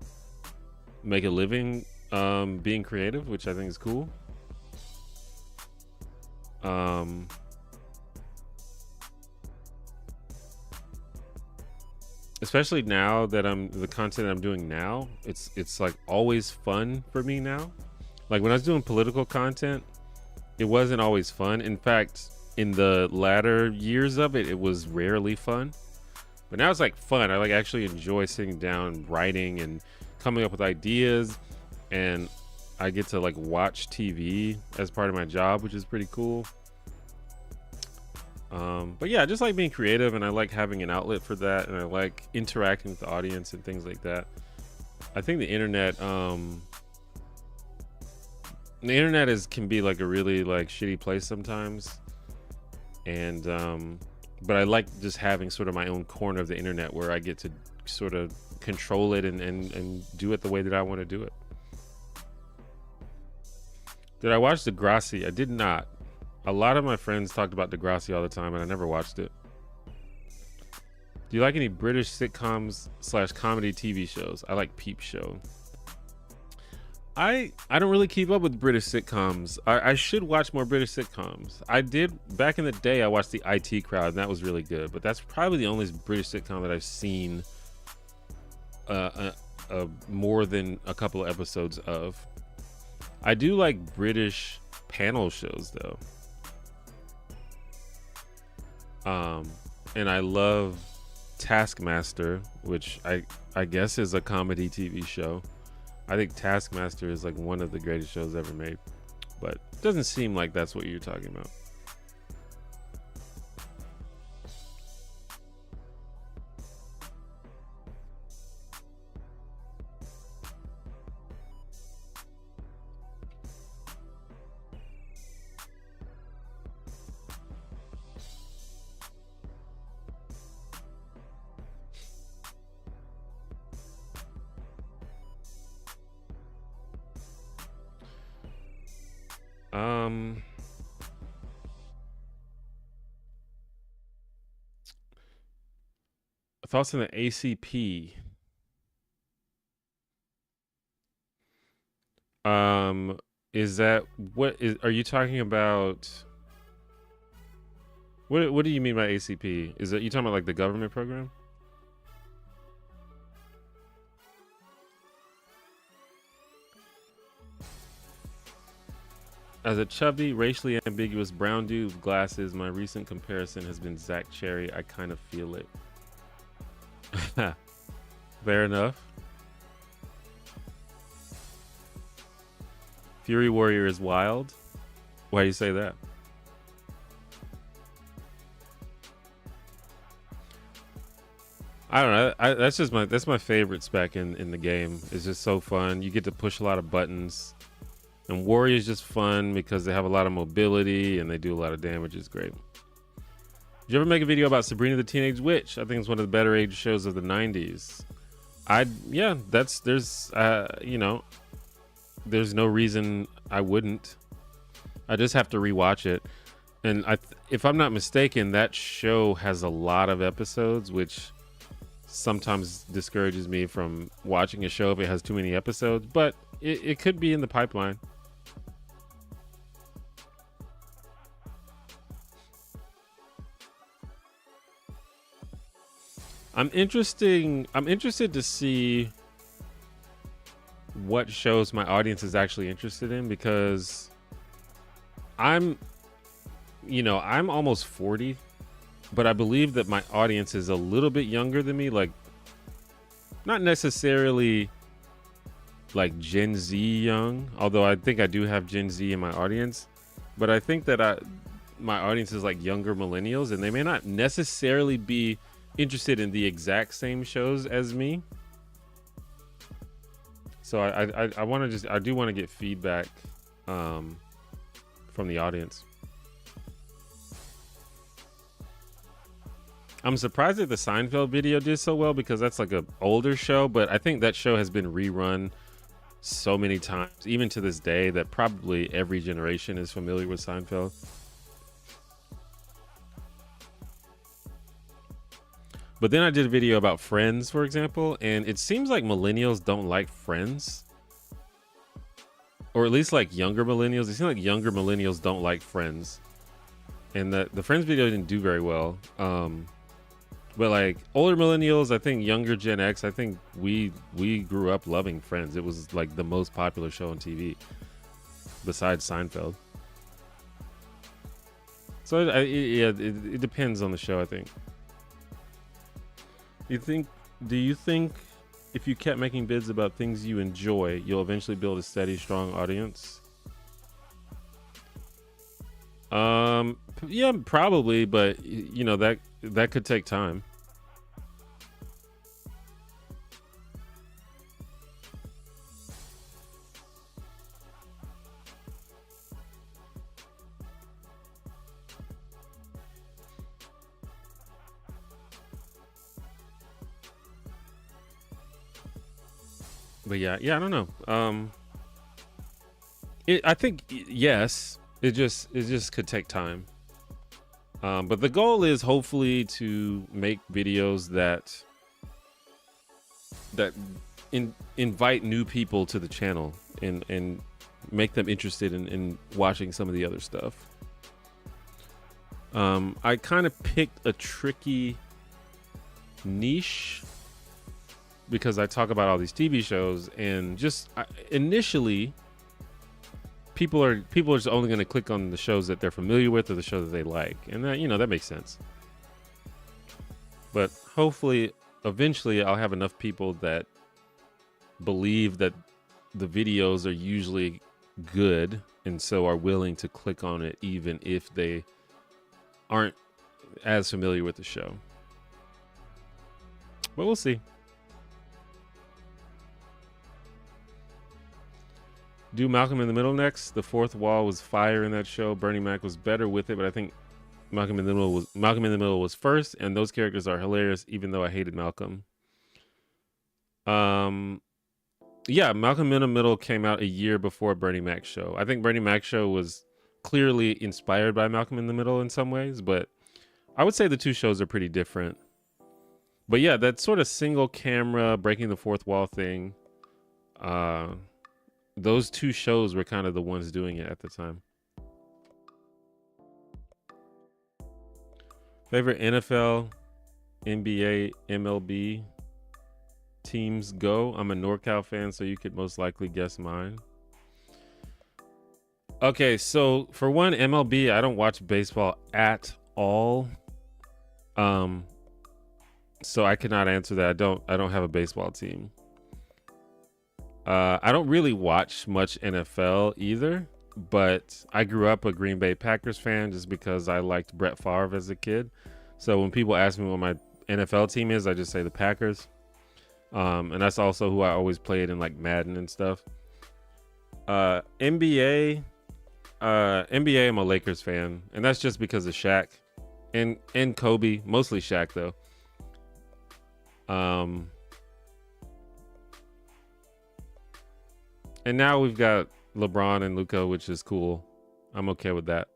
make a living being creative, which I think is cool. Especially now that the content I'm doing now, it's like always fun for me now. Like when I was doing political content, it wasn't always fun. In fact, in the latter years of it, it was rarely fun. But now it's like fun. I like actually enjoy sitting down and writing and coming up with ideas, and I get to like watch TV as part of my job, which is pretty cool. But yeah, I just like being creative, and I like having an outlet for that, and I like interacting with the audience and things like that. I think the internet can be like a really like shitty place sometimes, and but I like just having sort of my own corner of the internet where I get to sort of control it and do it the way that I want to do it. Did I watch Degrassi? I did not. A lot of my friends talked about Degrassi all the time, and I never watched it. Do you like any British sitcoms / comedy TV shows? I like Peep Show. I don't really keep up with British sitcoms. I should watch more British sitcoms. I did back in the day. I watched the IT Crowd, and that was really good. But that's probably the only British sitcom that I've seen more than a couple of episodes of. I do like British panel shows though. And I love Taskmaster, which I guess is a comedy TV show. I think Taskmaster is like one of the greatest shows ever made, but it doesn't seem like that's what you're talking about. Thoughts on the ACP? Is that are you talking about? What do you mean by ACP? Is that you talking about like the government program? As a chubby, racially ambiguous brown dude with glasses, my recent comparison has been Zach Cherry. I kind of feel it. Fair enough. Fury Warrior is wild. Why do you say that? I don't know. That's my favorite spec in the game. It's just so fun. You get to push a lot of buttons. And Warrior is just fun because they have a lot of mobility and they do a lot of damage. It's great. Did you ever make a video about Sabrina the Teenage Witch? I think it's one of the better age shows of the 90s. There's no reason I wouldn't. I just have to rewatch it. And if I'm not mistaken, that show has a lot of episodes, which sometimes discourages me from watching a show if it has too many episodes, but it could be in the pipeline. I'm interested to see what shows my audience is actually interested in, because I'm almost 40, but I believe that my audience is a little bit younger than me, like not necessarily like Gen Z young, although I think I do have Gen Z in my audience, but I think that my audience is like younger millennials, and they may not necessarily be interested in the exact same shows as me. So I do want to get feedback from the audience. I'm surprised that the Seinfeld video did so well, because that's like an older show, but I think that show has been rerun so many times, even to this day, that probably every generation is familiar with Seinfeld. But then I did a video about Friends, for example, and it seems like millennials don't like Friends. Or at least like younger millennials. It seems like younger millennials don't like Friends. And the Friends video didn't do very well. But like older millennials, I think younger Gen X, I think we grew up loving Friends. It was like the most popular show on TV besides Seinfeld. So it depends on the show, I think. Do you think if you kept making vids about things you enjoy, you'll eventually build a steady, strong audience? Yeah, probably, but you know, that could take time. But yeah, I don't know. I think yes, it just could take time. But the goal is hopefully to make videos that invite new people to the channel and make them interested in watching some of the other stuff. I kind of picked a tricky niche because I talk about all these TV shows, and just initially people are just only going to click on the shows that they're familiar with or the show that they like, and that, you know, that makes sense. But hopefully eventually I'll have enough people that believe that the videos are usually good and so are willing to click on it even if they aren't as familiar with the show. But we'll see. Do Malcolm in the Middle next. The fourth wall was fire in that show. Bernie Mac was better with it, but I think Malcolm in the Middle was first, and those characters are hilarious, even though I hated Malcolm. Yeah, Malcolm in the Middle came out a year before Bernie Mac's show. I think Bernie Mac's show was clearly inspired by Malcolm in the Middle in some ways, but I would say the two shows are pretty different. But yeah, that sort of single camera breaking the fourth wall thing, those two shows were kind of the ones doing it at the time. Favorite NFL, NBA, MLB teams go? I'm a NorCal fan, so you could most likely guess mine. Okay, so for one, MLB, I don't watch baseball at all. So I cannot answer that. I don't have a baseball team. I don't really watch much NFL either, but I grew up a Green Bay Packers fan just because I liked Brett Favre as a kid. So when people ask me what my NFL team is, I just say the Packers. And that's also who I always played in like Madden and stuff. NBA, I'm a Lakers fan, and that's just because of Shaq and Kobe, mostly Shaq though. And now we've got LeBron and Luka, which is cool. I'm okay with that.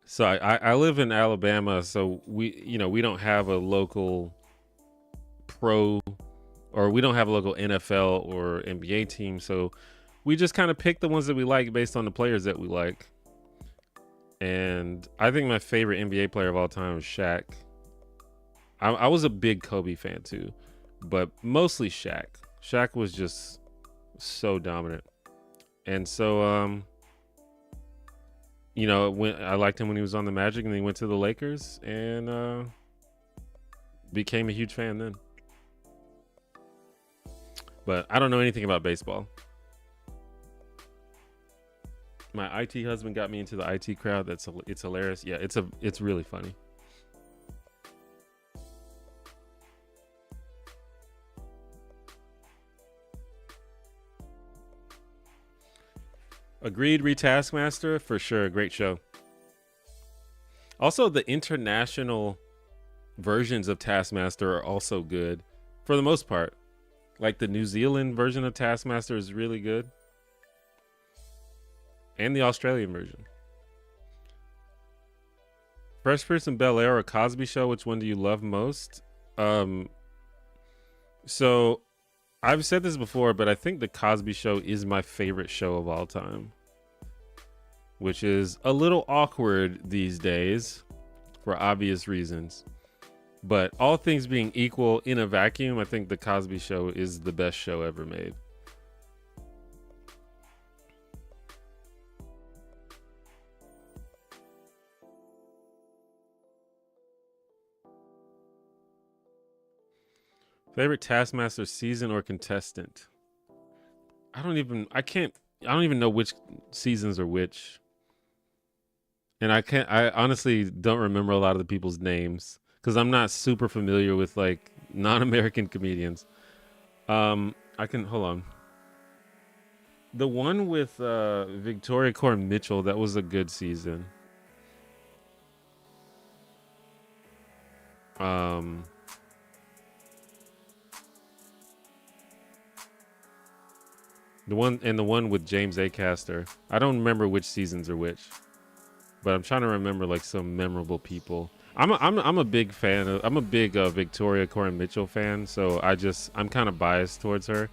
So I live in Alabama, so we don't have a local pro, or we don't have a local NFL or NBA team. So we just kind of pick the ones that we like based on the players that we like. And I think my favorite NBA player of all time was Shaq. I was a big Kobe fan too, but mostly Shaq. Shaq was just so dominant. And so, when I liked him when he was on the Magic, and then he went to the Lakers, and became a huge fan then. But I don't know anything about baseball. My IT husband got me into the IT crowd. It's hilarious. Yeah, it's really funny. Agreed, Retaskmaster for sure. Great show. Also, the international versions of Taskmaster are also good for the most part. Like the New Zealand version of Taskmaster is really good, and the Australian version. Fresh Prince and Bel Air or Cosby Show, which one do you love most? So I've said this before, but I think the Cosby Show is my favorite show of all time, which is a little awkward these days for obvious reasons. But all things being equal, in a vacuum, I think the Cosby Show is the best show ever made. Favorite Taskmaster season or contestant? I don't even know which seasons are which. And I honestly don't remember a lot of the people's names because I'm not super familiar with like non-American comedians. I can hold on. The one with Victoria Coren Mitchell, that was a good season. The one with James Acaster. I don't remember which seasons are which, but I'm trying to remember like some memorable people. I'm a big fan of. I'm a big Victoria Coren Mitchell fan, so I'm kind of biased towards her.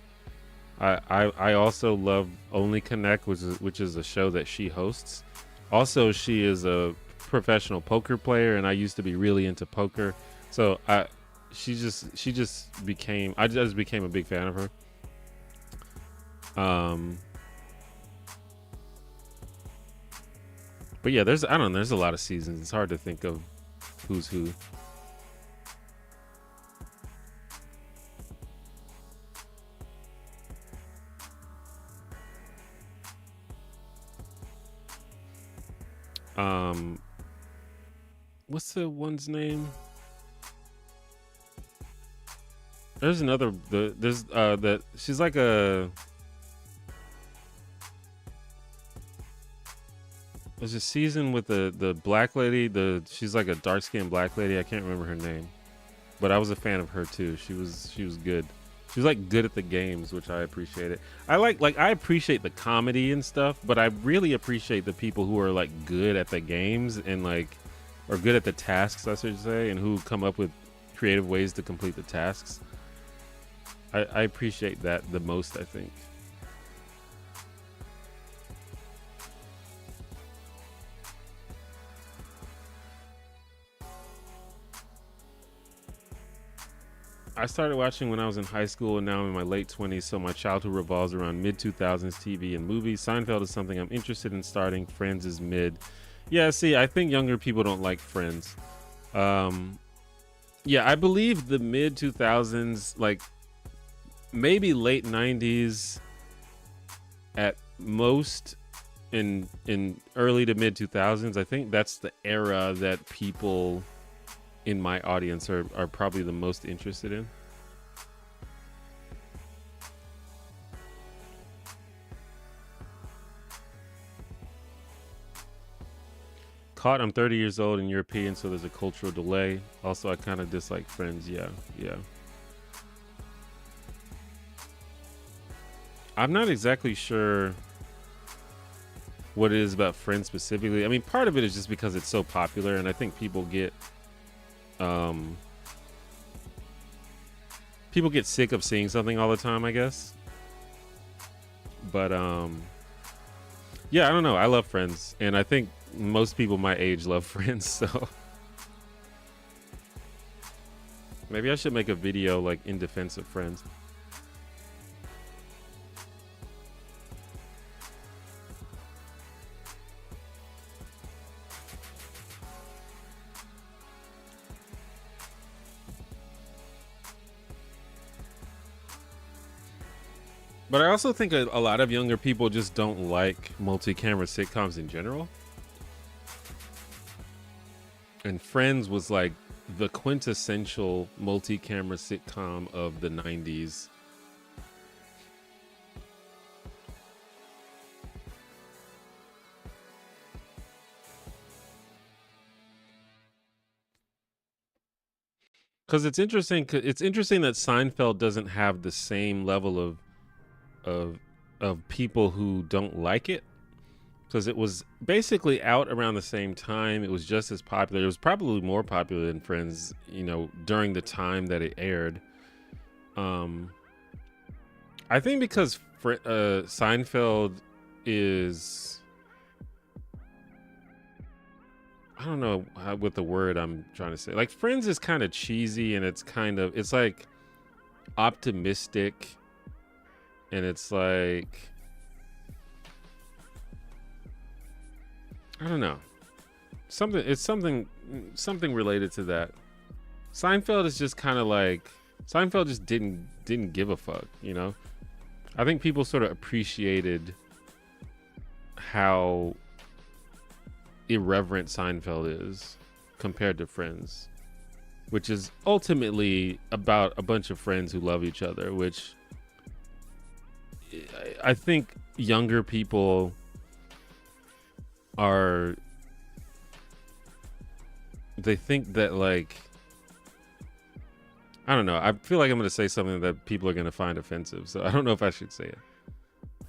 I also love Only Connect, which is a show that she hosts. Also, she is a professional poker player, and I used to be really into poker. So I just became a big fan of her. But yeah, there's a lot of seasons. It's hard to think of who's who. What's the one's name? There's another that she's like a there's a season with the black lady, she's like a dark-skinned black lady. I can't remember her name. But I was a fan of her too. She was good. She was like good at the games, which I appreciated. I I appreciate the comedy and stuff, but I really appreciate the people who are like good at the games and like or good at the tasks, I should say, and who come up with creative ways to complete the tasks. I appreciate that the most, I think. I started watching when I was in high school, and now I'm in my late 20s, so my childhood revolves around mid-2000s TV and movies. Seinfeld is something I'm interested in starting. Friends is mid. Yeah, see, I think younger people don't like Friends. Yeah, I believe the mid-2000s, like maybe late 90s at most, in early to mid-2000s. I think that's the era that people in my audience are probably the most interested in. Caught, I'm 30 years old and European, so there's a cultural delay. Also, I kind of dislike Friends. Yeah. I'm not exactly sure what it is about Friends specifically. I mean, part of it is just because it's so popular, and I think people get sick of seeing something all the time, I guess. But yeah, I don't know. I love Friends, and I think most people my age love Friends, so maybe I should make a video like in defense of Friends. But I also think a lot of younger people just don't like multi-camera sitcoms in general. And Friends was like the quintessential multi-camera sitcom of the 90s. Because it's interesting. It's interesting that Seinfeld doesn't have the same level of people who don't like it, because it was basically out around the same time. It was just as popular. It was probably more popular than Friends, you know, during the time that it aired. I think because Seinfeld is, I don't know what the word I'm trying to say. Like Friends is kind of cheesy, and it's like optimistic, and it's like, I don't know, something related to that. Seinfeld is just kind of like, Seinfeld just didn't give a fuck, you know. I think people sort of appreciated how irreverent Seinfeld is compared to Friends, which is ultimately about a bunch of friends who love each other, which I think younger people they think that, like, I don't know. I feel like I'm going to say something that people are going to find offensive, so I don't know if I should say it.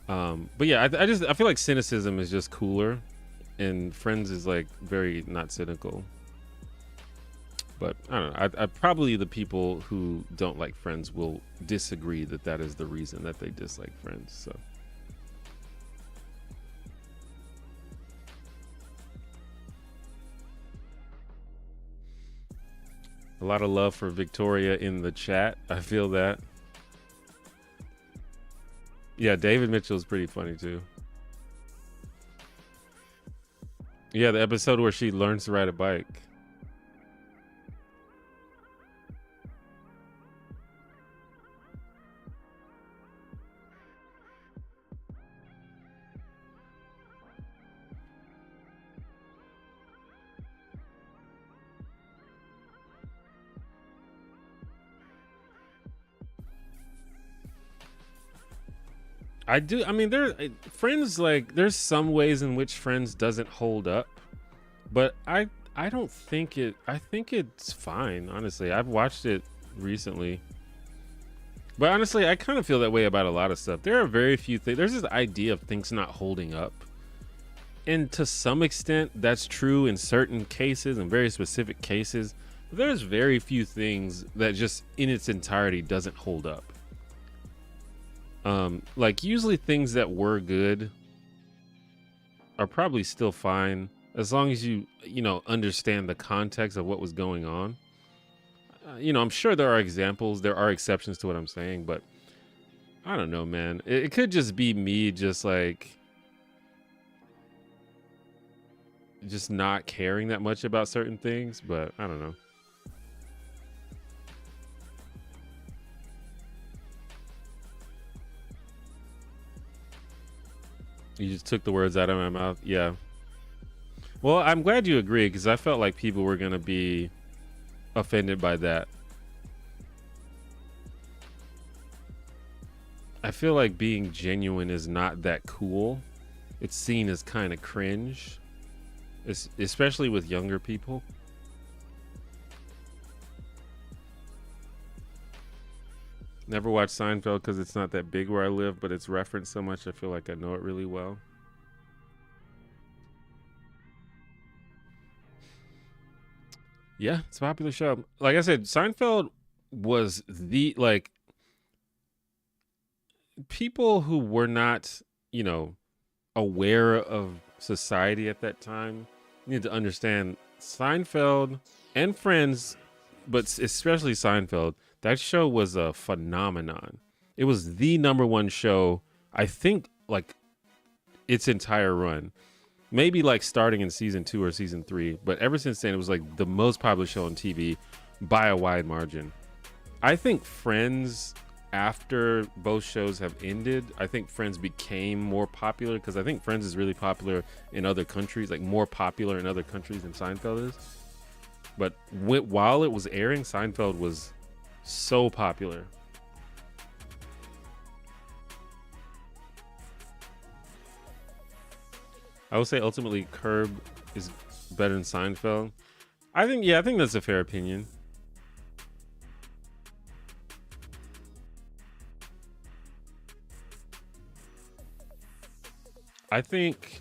But yeah, I feel like cynicism is just cooler, and Friends is like very not cynical. But I don't know. I probably the people who don't like Friends will disagree that is the reason that they dislike Friends. So. A lot of love for Victoria in the chat. I feel that. Yeah, David Mitchell is pretty funny too. Yeah, the episode where she learns to ride a bike. I mean, Friends, like, there's some ways in which Friends doesn't hold up, but I don't think I think it's fine, honestly. I've watched it recently, but honestly, I kind of feel that way about a lot of stuff. There are very few things. There's this idea of things not holding up, and to some extent, that's true in certain cases, in very specific cases. But there's very few things that just in its entirety doesn't hold up. Like usually things that were good are probably still fine as long as you know, understand the context of what was going on. You know, I'm sure there are examples, there are exceptions to what I'm saying, but I don't know, man. It could just be me just like, just not caring that much about certain things, but I don't know. You just took the words out of my mouth. Yeah. Well, I'm glad you agree, because I felt like people were going to be offended by that. I feel like being genuine is not that cool. It's seen as kind of cringe, especially with younger people. Never watched Seinfeld because it's not that big where I live, but it's referenced so much I feel like I know it really well. Yeah, it's a popular show. Like I said, Seinfeld was the, like, people who were not, you know, aware of society at that time You need to understand Seinfeld and Friends, but especially Seinfeld. That show was a phenomenon. It was the number one show, I think, like its entire run. Maybe like starting in season 2 or season 3, but ever since then, it was like the most popular show on TV by a wide margin. I think Friends, after both shows have ended, I think Friends became more popular because I think Friends is really popular in other countries, like more popular in other countries than Seinfeld is. But while it was airing, Seinfeld was so popular. I would say ultimately Curb is better than Seinfeld. I think that's a fair opinion. I think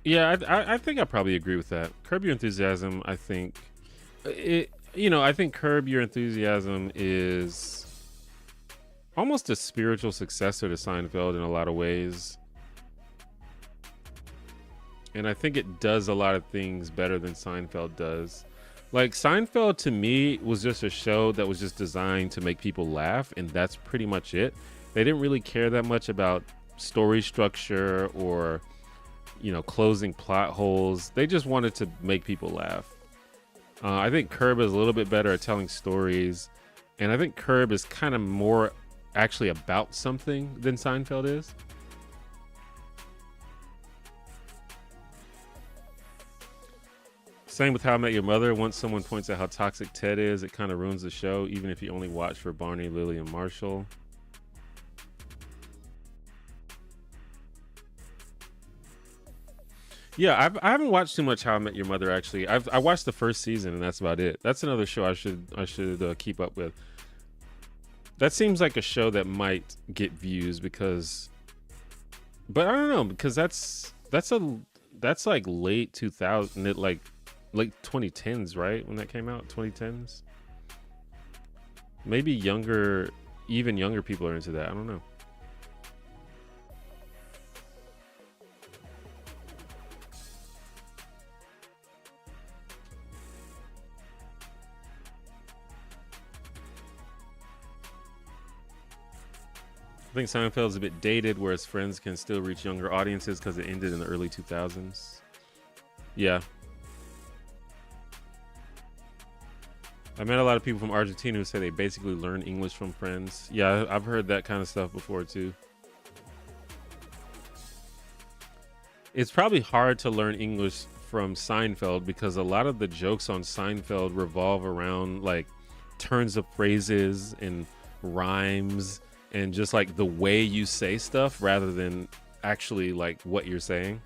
I think I probably agree with that. Curb Your Enthusiasm, I think I think Curb Your Enthusiasm is almost a spiritual successor to Seinfeld in a lot of ways. And I think it does a lot of things better than Seinfeld does. Like, Seinfeld to me was just a show that was just designed to make people laugh, and that's pretty much it. They didn't really care that much about story structure or, closing plot holes. They just wanted to make people laugh. I think Curb is a little bit better at telling stories, and I think Curb is kind of more actually about something than Seinfeld is. Same with How I Met Your Mother. Once someone points out how toxic Ted is, it kind of ruins the show, even if you only watch for Barney, Lily, and Marshall. Yeah, I haven't watched too much How I Met Your Mother, actually. I watched the first season, and that's about it. That's another show I should keep up with. That seems like a show that might get views but I don't know, because that's like late 2000, like late 2010s, right? When that came out, 2010s. Maybe even younger people are into that. I don't know. I think Seinfeld's a bit dated, whereas Friends can still reach younger audiences because it ended in the early 2000s. Yeah. I met a lot of people from Argentina who say they basically learn English from Friends. Yeah, I've heard that kind of stuff before too. It's probably hard to learn English from Seinfeld because a lot of the jokes on Seinfeld revolve around like turns of phrases and rhymes and just like the way you say stuff rather than actually like what you're saying.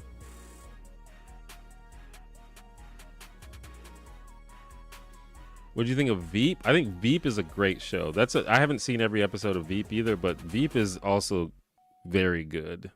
What do you think of Veep? I think Veep is a great show. I haven't seen every episode of Veep either, but Veep is also very good.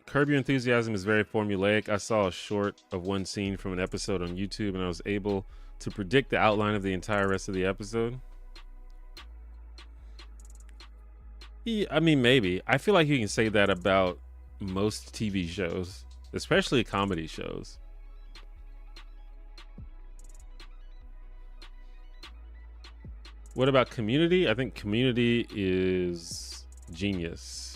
Curb Your Enthusiasm is very formulaic. I saw a short of one scene from an episode on YouTube, and I was able to predict the outline of the entire rest of the episode. Yeah, I mean, maybe. I feel like you can say that about most TV shows, especially comedy shows. What about Community? I think Community is genius.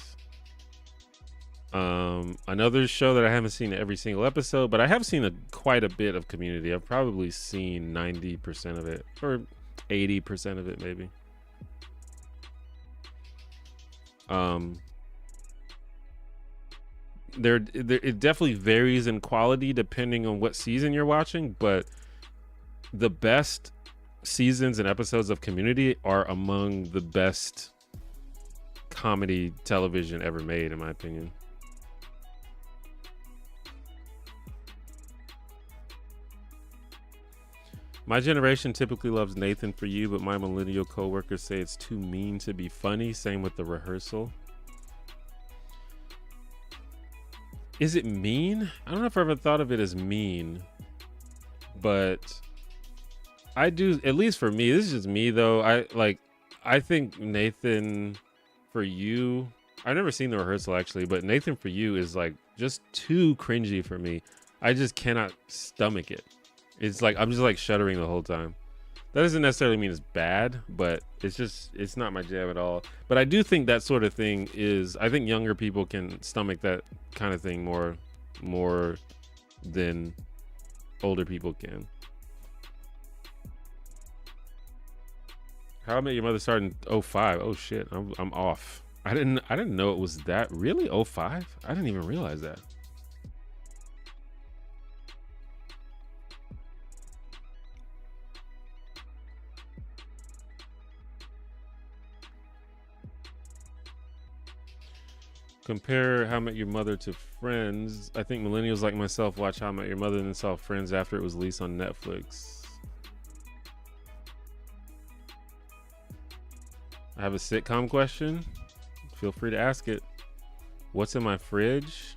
Another show that I haven't seen every single episode, but I have seen quite a bit of Community. I've probably seen 90% of it, or 80% of it, maybe. It definitely varies in quality depending on what season you're watching, but the best seasons and episodes of Community are among the best comedy television ever made, in my opinion. My generation typically loves Nathan For You, but my millennial coworkers say it's too mean to be funny. Same with The Rehearsal. Is it mean? I don't know if I ever thought of it as mean, but I do, at least for me, this is just me though. I think Nathan, for you, I've never seen the rehearsal actually, but Nathan for you is like just too cringy for me. I just cannot stomach it. It's like, I'm just like shuddering the whole time. That doesn't necessarily mean it's bad, but it's not my jam at all. But I do think that sort of thing is, I think younger people can stomach that kind of thing more than older people can. How I Met Your Mother started in 05. Oh shit, I'm off. I didn't know it was that. Really? 05? I didn't even realize that. Compare How I Met Your Mother to Friends. I think millennials like myself watch How I Met Your Mother and then saw Friends after it was released on Netflix. I have a sitcom question. Feel free to ask it. What's in my fridge?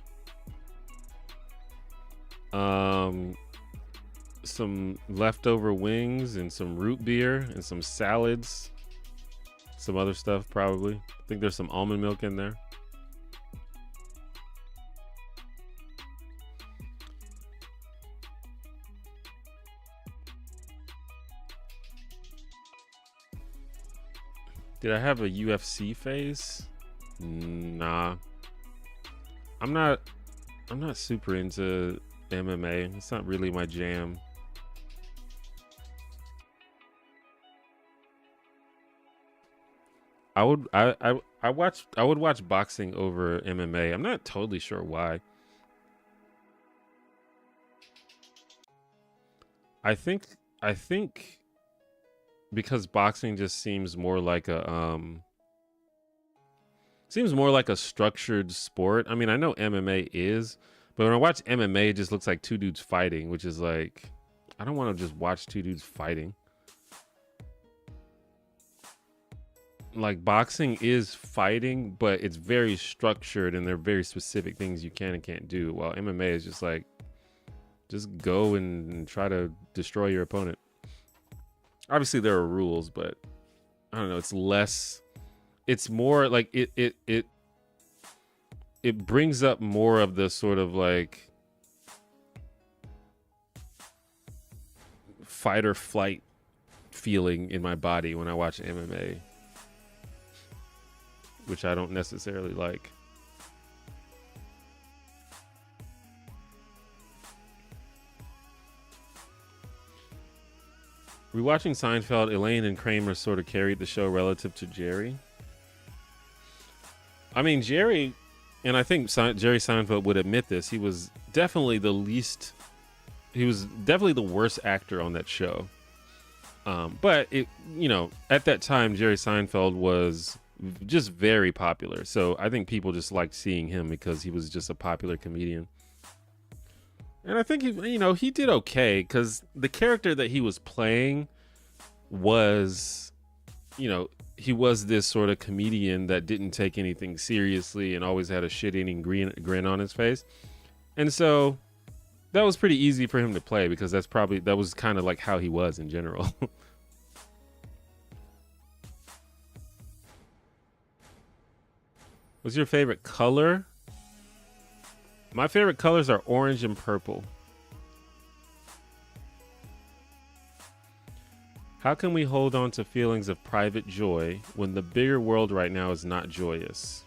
Some leftover wings and some root beer and some salads. Some other stuff probably. I think there's some almond milk in there. Did I have a UFC phase? Nah. I'm not super into MMA. It's not really my jam. I would watch boxing over MMA. I'm not totally sure why. I think because boxing just seems more like a structured sport. I mean, I know MMA is, but when I watch MMA, it just looks like two dudes fighting, which is like, I don't want to just watch two dudes fighting. Like, boxing is fighting, but it's very structured and there are very specific things you can and can't do. While MMA is just like, just go and try to destroy your opponent. Obviously there are rules, but I don't know. It's more like it brings up more of the sort of like fight or flight feeling in my body when I watch MMA, which I don't necessarily like. Rewatching Seinfeld, Elaine and Kramer sort of carried the show relative to Jerry. I mean, Jerry, and I think Jerry Seinfeld would admit this, he was definitely the worst actor on that show. But at that time, Jerry Seinfeld was just very popular. So I think people just liked seeing him because he was just a popular comedian. And I think he did okay because the character that he was playing was, he was this sort of comedian that didn't take anything seriously and always had a shit-eating grin on his face. And so that was pretty easy for him to play because that was kind of like how he was in general. What's your favorite color? My favorite colors are orange and purple. How can we hold on to feelings of private joy when the bigger world right now is not joyous?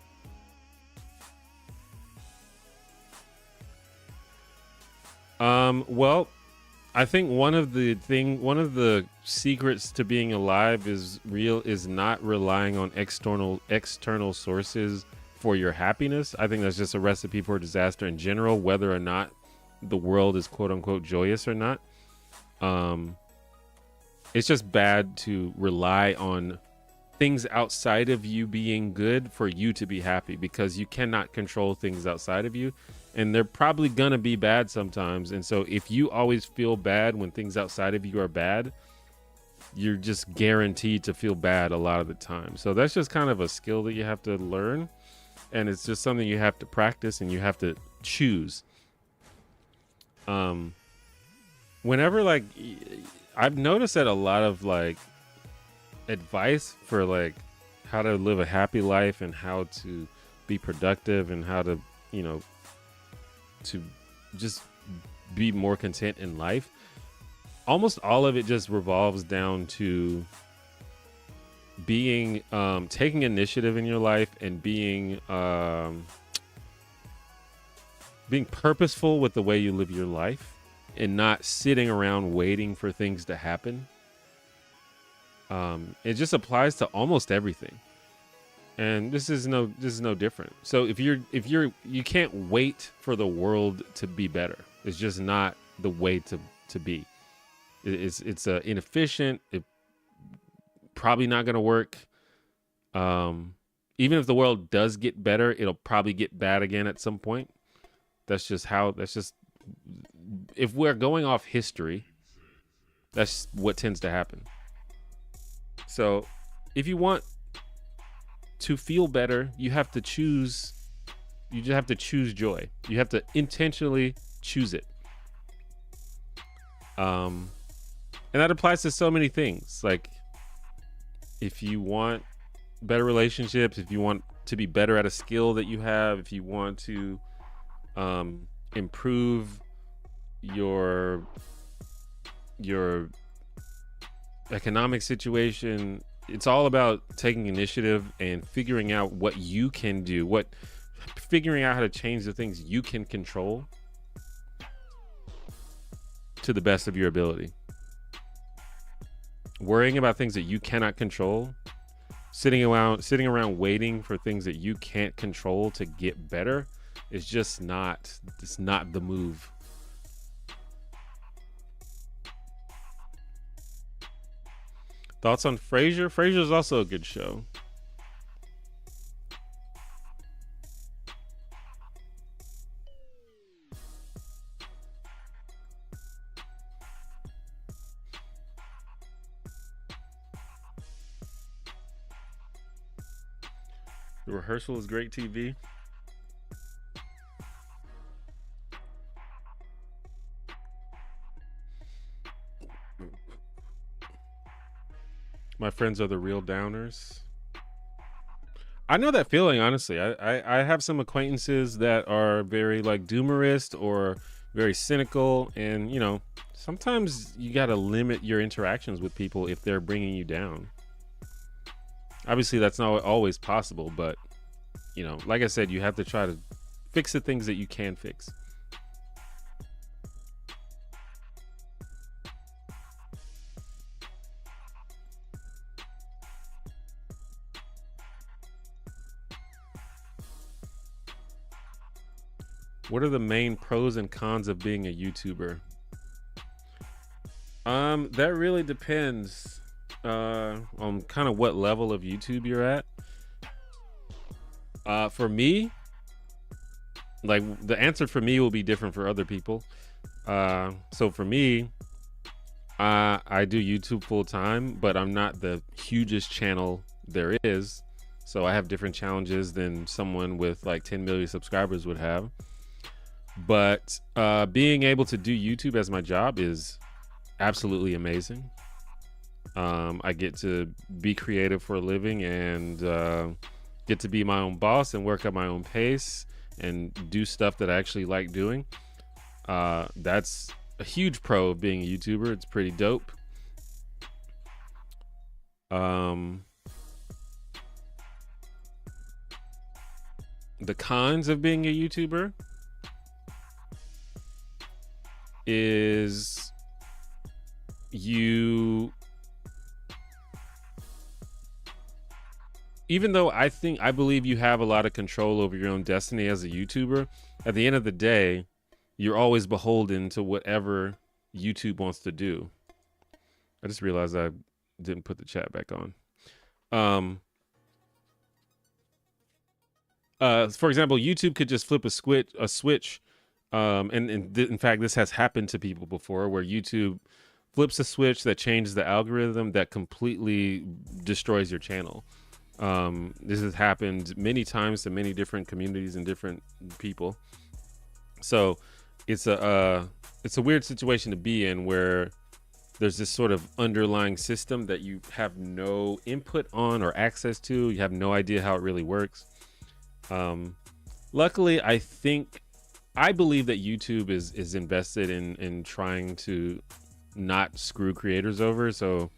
Well, I think one of the secrets to being alive is not relying on external sources for your happiness. I think that's just a recipe for disaster in general, whether or not the world is quote unquote joyous or not. It's just bad to rely on things outside of you being good for you to be happy, because you cannot control things outside of you, and they're probably gonna be bad sometimes. And so if you always feel bad when things outside of you are bad, you're just guaranteed to feel bad a lot of the time. So that's just kind of a skill that you have to learn. and it's just something you have to practice and you have to choose. Whenever like I've noticed that a lot of like advice for like how to live a happy life and how to be productive and how to, you know, to just be more content in life, almost all of it just revolves down to being taking initiative in your life and being purposeful with the way you live your life and not sitting around waiting for things to happen. It just applies to almost everything, and this is no different. So if you can't wait for the world to be better. It's just not the way to be. It's inefficient. It probably not going to work. Even if the world does get better, it'll probably get bad again at some point. That's just if we're going off history, that's what tends to happen. So if you want to feel better, you have to choose. You just have to choose joy. You have to intentionally choose it. And that applies to so many things. Like if you want better relationships, if you want to be better at a skill that you have, if you want to improve your economic situation, it's all about taking initiative and figuring out what you can do, figuring out how to change the things you can control to the best of your ability. Worrying about things that you cannot control, sitting around waiting for things that you can't control to get better is just not the move. Thoughts on Frasier? Frasier's also a good show. The Rehearsal is great TV. My Friends Are the Real Downers. I know that feeling, honestly. I have some acquaintances that are very like doomerist or very cynical, and you know, sometimes you got to limit your interactions with people if they're bringing you down. Obviously, that's not always possible, but you know, like I said, you have to try to fix the things that you can fix. What are the main pros and cons of being a YouTuber? That really depends on kind of what level of YouTube you're at. For me, like the answer for me will be different for other people. So for me, I do YouTube full time, but I'm not the hugest channel there is. So I have different challenges than someone with like 10 million subscribers would have. But being able to do YouTube as my job is absolutely amazing. I get to be creative for a living and get to be my own boss and work at my own pace and do stuff that I actually like doing. That's a huge pro of being a YouTuber. It's pretty dope. The cons of being a YouTuber is even though I believe you have a lot of control over your own destiny as a YouTuber, at the end of the day, you're always beholden to whatever YouTube wants to do. I just realized I didn't put the chat back on. For example, YouTube could just flip a switch. In fact, this has happened to people before, where YouTube flips a switch that changes the algorithm that completely destroys your channel. This has happened many times to many different communities and different people. So it's a weird situation to be in, where there's this sort of underlying system that you have no input on or access to. You have no idea how it really works. Luckily, I believe that YouTube is invested in trying to not screw creators over. So,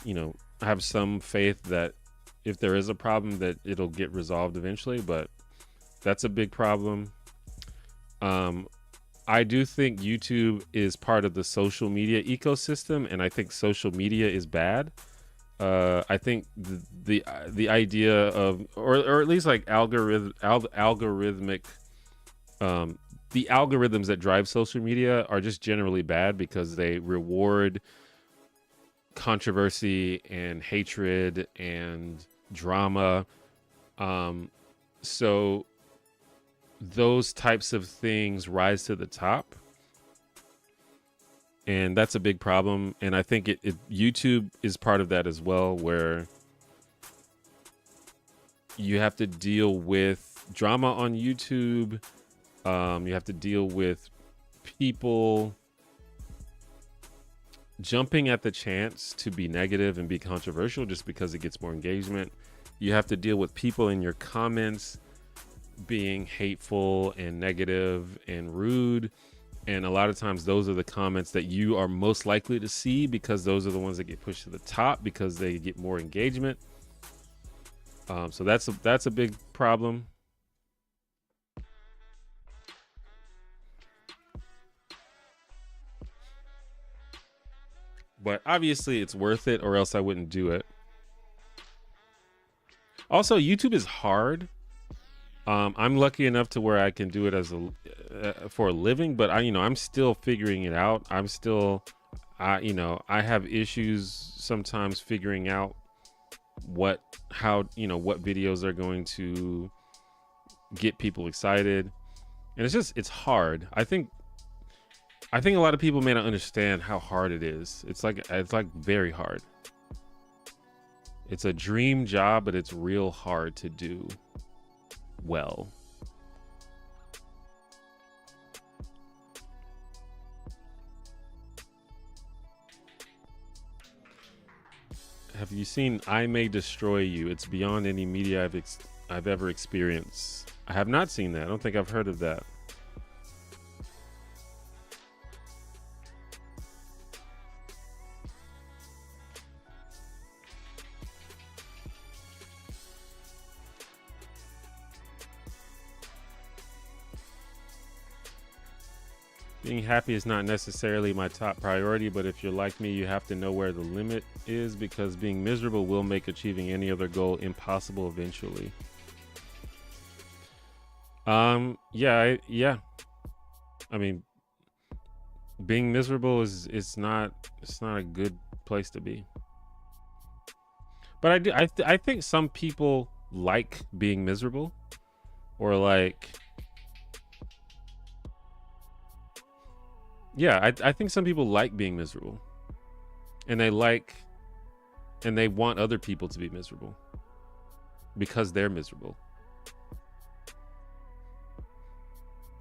I have some faith that if there is a problem, that it'll get resolved eventually, but that's a big problem. I do think YouTube is part of the social media ecosystem, and I think social media is bad. I think the idea of, or at least like algorithmic, the algorithms that drive social media are just generally bad because they reward controversy and hatred and drama. So those types of things rise to the top, and that's a big problem. And I think YouTube is part of that as well, where you have to deal with drama on YouTube. You have to deal with people jumping at the chance to be negative and be controversial just because it gets more engagement. You have to deal with people in your comments being hateful and negative and rude, and a lot of times those are the comments that you are most likely to see, because those are the ones that get pushed to the top because they get more engagement. So that's a big problem. But obviously it's worth it, or else I wouldn't do it. Also, YouTube is hard. I'm lucky enough to where I can do it as for a living, but I'm still figuring it out. I have issues sometimes figuring out what videos are going to get people excited, and it's hard. I think a lot of people may not understand how hard it is. It's like very hard. It's a dream job, but it's real hard to do well. Have you seen I May Destroy You? It's beyond any media I've ever experienced. I have not seen that. I don't think I've heard of that. Being happy is not necessarily my top priority, but if you're like me, you have to know where the limit is, because being miserable will make achieving any other goal impossible eventually. Yeah. I mean, being miserable is not a good place to be. But I think some people like being miserable, or like, yeah, I think some people like being miserable, and they want other people to be miserable because they're miserable.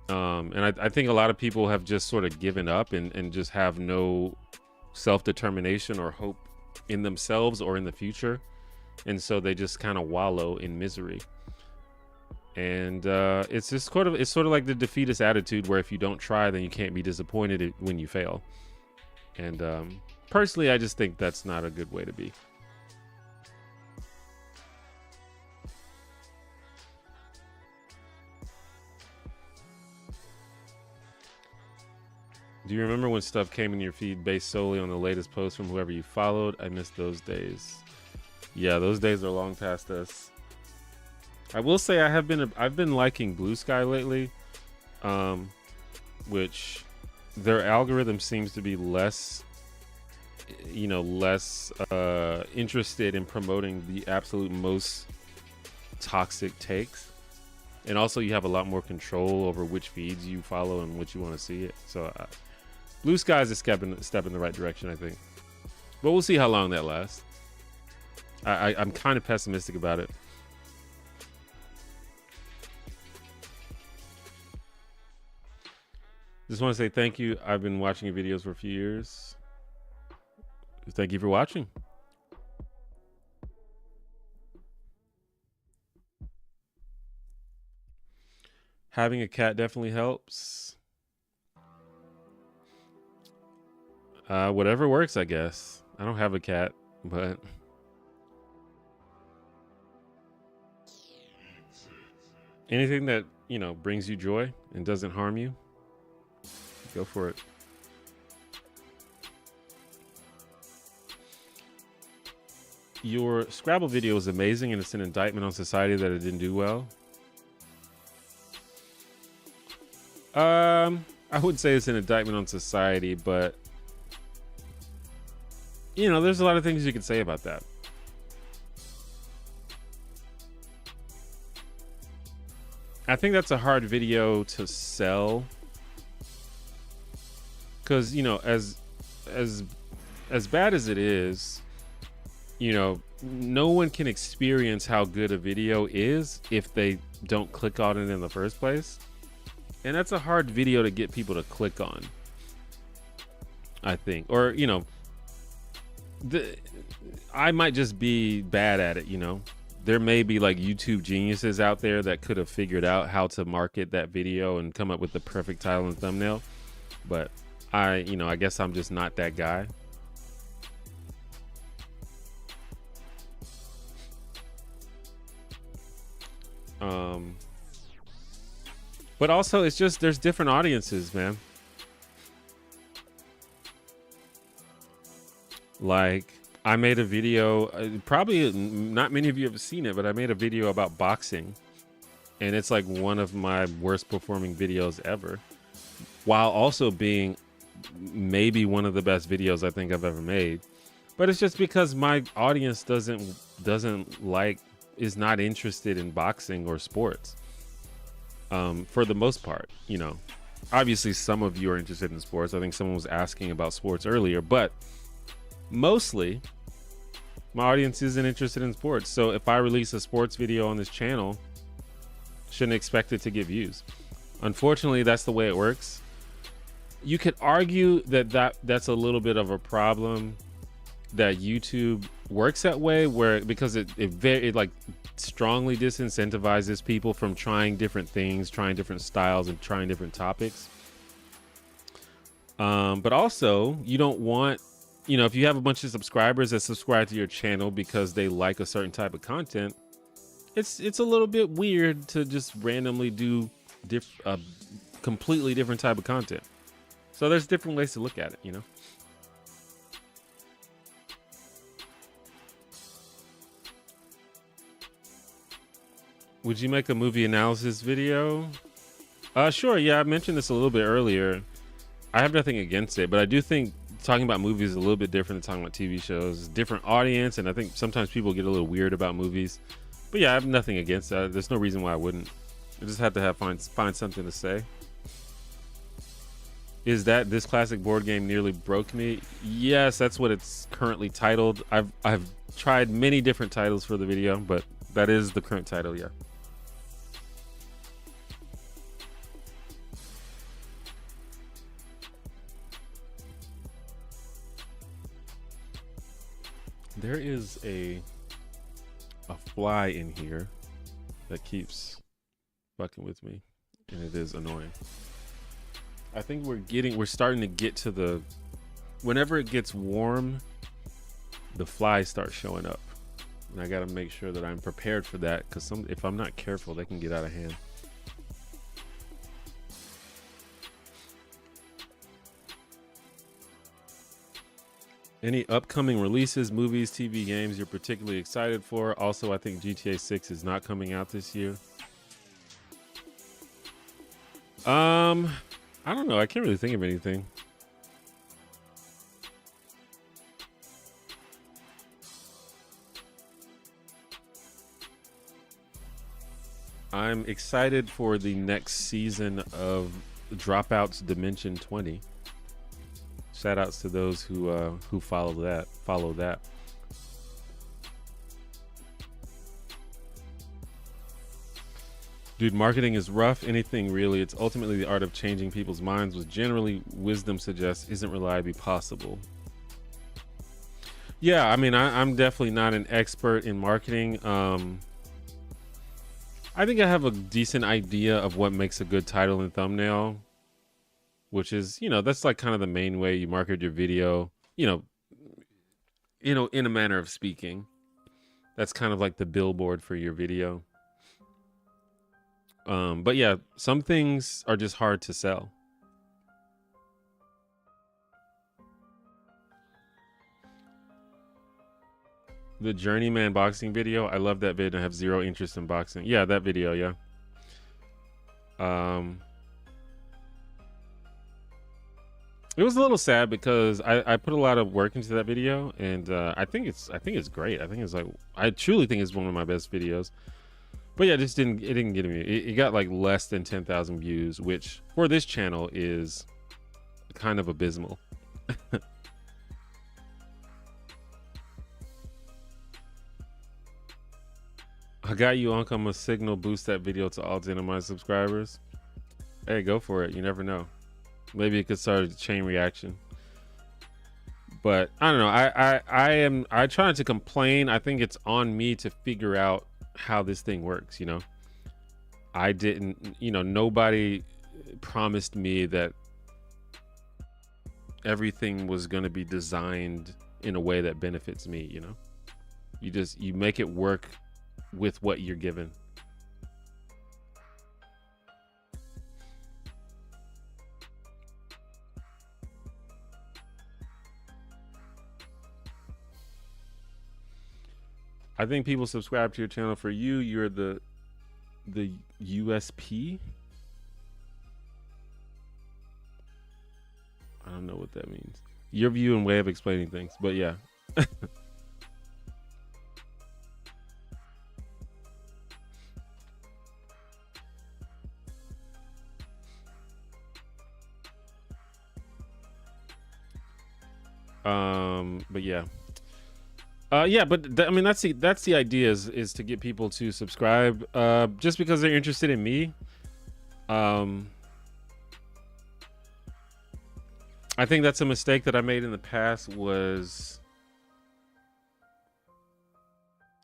And I think a lot of people have just sort of given up and just have no self-determination or hope in themselves or in the future. And so they just kind of wallow in misery. And it's sort of like the defeatist attitude, where if you don't try, then you can't be disappointed when you fail. And personally, I just think that's not a good way to be. Do you remember when stuff came in your feed based solely on the latest post from whoever you followed? I miss those days. Yeah, those days are long past us. I will say I've been liking Blue Sky lately, which their algorithm seems to be less interested in promoting the absolute most toxic takes, and also you have a lot more control over which feeds you follow and what you want to see it. So Blue Sky is a step in the right direction, I think, but we'll see how long that lasts. I'm kind of pessimistic about it. Just want to say thank you. I've been watching your videos for a few years. Thank you for watching. Having a cat definitely helps. Whatever works, I guess. I don't have a cat, but anything that, you know, brings you joy and doesn't harm you, go for it. Your Scrabble video is amazing, and it's an indictment on society that it didn't do well. I would say it's an indictment on society, but you know, there's a lot of things you could say about that. I think that's a hard video to sell, because you know, as bad as it is, you know, no one can experience how good a video is if they don't click on it in the first place. And that's a hard video to get people to click on, I think. Or, you know, I might just be bad at it, you know. There may be like YouTube geniuses out there that could have figured out how to market that video and come up with the perfect title and thumbnail. But I guess I'm just not that guy. But also, it's just, there's different audiences, man. Like, I made a video, probably not many of you have seen it, but I made a video about boxing, and it's like one of my worst performing videos ever, while also being maybe one of the best videos I think I've ever made. But it's just because my audience is not interested in boxing or sports. For the most part, you know, obviously some of you are interested in sports. I think someone was asking about sports earlier, but mostly my audience isn't interested in sports. So if I release a sports video on this channel, shouldn't expect it to get views. Unfortunately, that's the way it works. You could argue that's a little bit of a problem, that YouTube works that way, because it like strongly disincentivizes people from trying different things, trying different styles, and trying different topics. But also, you don't want, you know, if you have a bunch of subscribers that subscribe to your channel because they like a certain type of content, it's a little bit weird to just randomly do completely different type of content. So there's different ways to look at it, you know. Would you make a movie analysis video? Sure. Yeah, I mentioned this a little bit earlier. I have nothing against it, but I do think talking about movies is a little bit different than talking about TV shows. Different audience, and I think sometimes people get a little weird about movies. But yeah, I have nothing against that. There's no reason why I wouldn't. I just had to find something to say. Is that this classic board game nearly broke me? Yes, that's what it's currently titled. I've tried many different titles for the video, but that is the current title, yeah. There is a fly in here that keeps fucking with me, and it is annoying. I think we're starting to get to whenever it gets warm, the flies start showing up, and I got to make sure that I'm prepared for that, because if I'm not careful, they can get out of hand. Any upcoming releases, movies, TV, games you're particularly excited for? Also, I think GTA 6 is not coming out this year. I don't know. I can't really think of anything. I'm excited for the next season of Dropouts Dimension 20. Shout outs to those who follow that. Dude, marketing is rough. Anything really. It's ultimately the art of changing people's minds, which generally wisdom suggests isn't reliably possible. Yeah, I mean, I'm definitely not an expert in marketing. I think I have a decent idea of what makes a good title and thumbnail, which is, that's like kind of the main way you market your video, in a manner of speaking. That's kind of like the billboard for your video. But yeah, some things are just hard to sell. The Journeyman boxing video, I love that video. I have zero interest in boxing. Yeah, that video, yeah. It was a little sad because I put a lot of work into that video, and I think it's great. I truly think it's one of my best videos. But yeah, it didn't get me. It got like less than 10,000 views, which for this channel is kind of abysmal. I got you, Uncle. I'm gonna signal boost that video to all 10 of my subscribers. Hey, go for it. You never know. Maybe it could start a chain reaction. But I don't know. I try not to complain. I think it's on me to figure out how this thing works, I didn't, nobody promised me that everything was going to be designed in a way that benefits me, you make it work with what you're given. I think people subscribe to your channel for you. You're the USP. I don't know what that means. Your view and way of explaining things, but yeah. But yeah. Yeah, but I mean that's the idea is to get people to subscribe just because they're interested in me. I think that's a mistake that I made in the past, was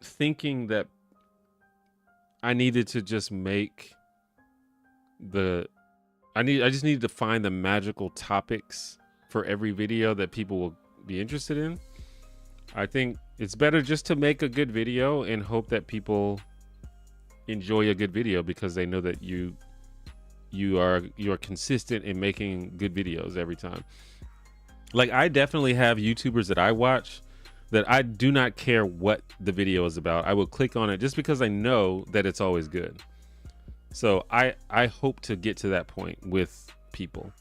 thinking that I needed to just make I just needed to find the magical topics for every video that people will be interested in. I think it's better just to make a good video and hope that people enjoy a good video, because they know that you are consistent in making good videos every time. Like, I definitely have YouTubers that I watch that I do not care what the video is about. I will click on it just because I know that it's always good. So I hope to get to that point with people.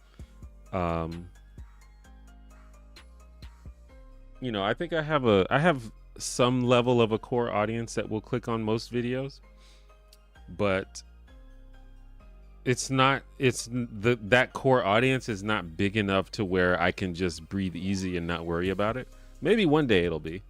I think I have some level of a core audience that will click on most videos, but that core audience is not big enough to where I can just breathe easy and not worry about it. Maybe one day it'll be.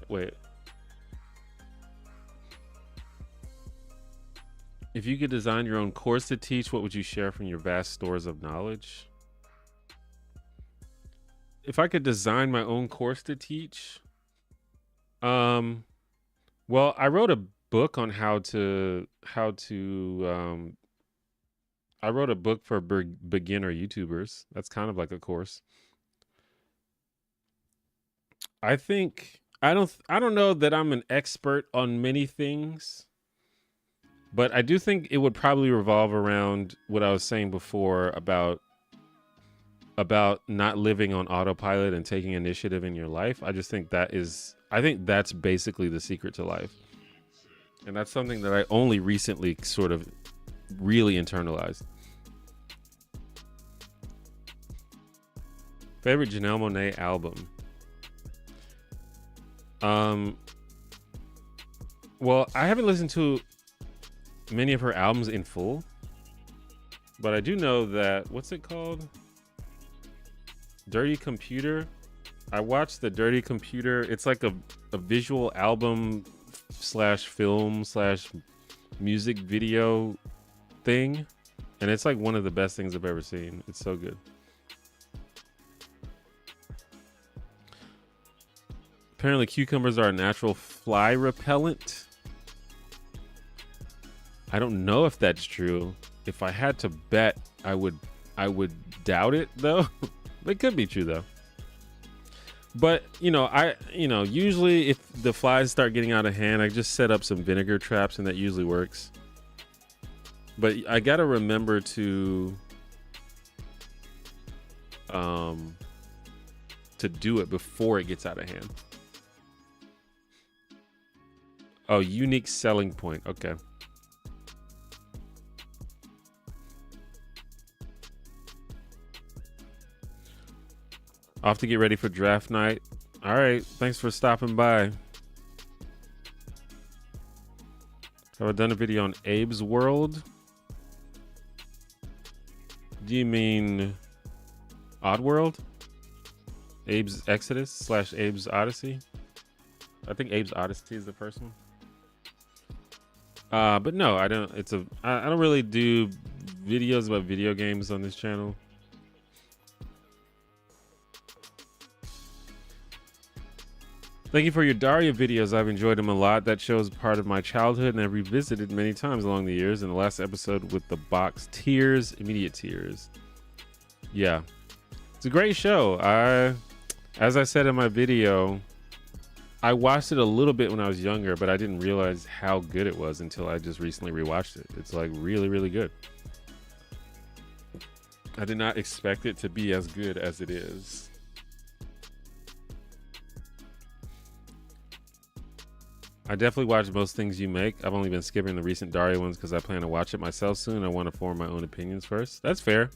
Wait. If you could design your own course to teach, what would you share from your vast stores of knowledge? If I could design my own course to teach, well, I wrote a book on how to I wrote a book for beginner YouTubers. That's kind of like a course. I think I don't know that I'm an expert on many things, but I do think it would probably revolve around what I was saying before about not living on autopilot and taking initiative in your life. I think that's basically the secret to life. And that's something that I only recently sort of really internalized. Favorite Janelle Monáe album? Well, I haven't listened to many of her albums in full, but I do know that, what's it called? Dirty Computer. I watched the Dirty Computer. It's like a visual album slash film slash music video thing, and it's like one of the best things I've ever seen. It's so good. Apparently cucumbers are a natural fly repellent. I don't know if that's true. If I had to bet, I would doubt it though. It could be true though. But usually if the flies start getting out of hand, I just set up some vinegar traps and that usually works. But I gotta remember to do it before it gets out of hand. Oh, unique selling point. Okay. Off to get ready for draft night. All right. Thanks for stopping by. Have I done a video on Abe's World? Do you mean Oddworld? Abe's Exodus / Abe's Odyssey? I think Abe's Odyssey is the first one. But no, I don't. I don't really do videos about video games on this channel. Thank you for your Daria videos. I've enjoyed them a lot. That show's part of my childhood and I've revisited many times along the years. In the last episode with the box tears, immediate tears. Yeah, it's a great show. As I said in my video, I watched it a little bit when I was younger, but I didn't realize how good it was until I just recently rewatched it. It's like really, really good. I did not expect it to be as good as it is. I definitely watch most things you make. I've only been skipping the recent Daria ones because I plan to watch it myself soon. I want to form my own opinions first. That's fair.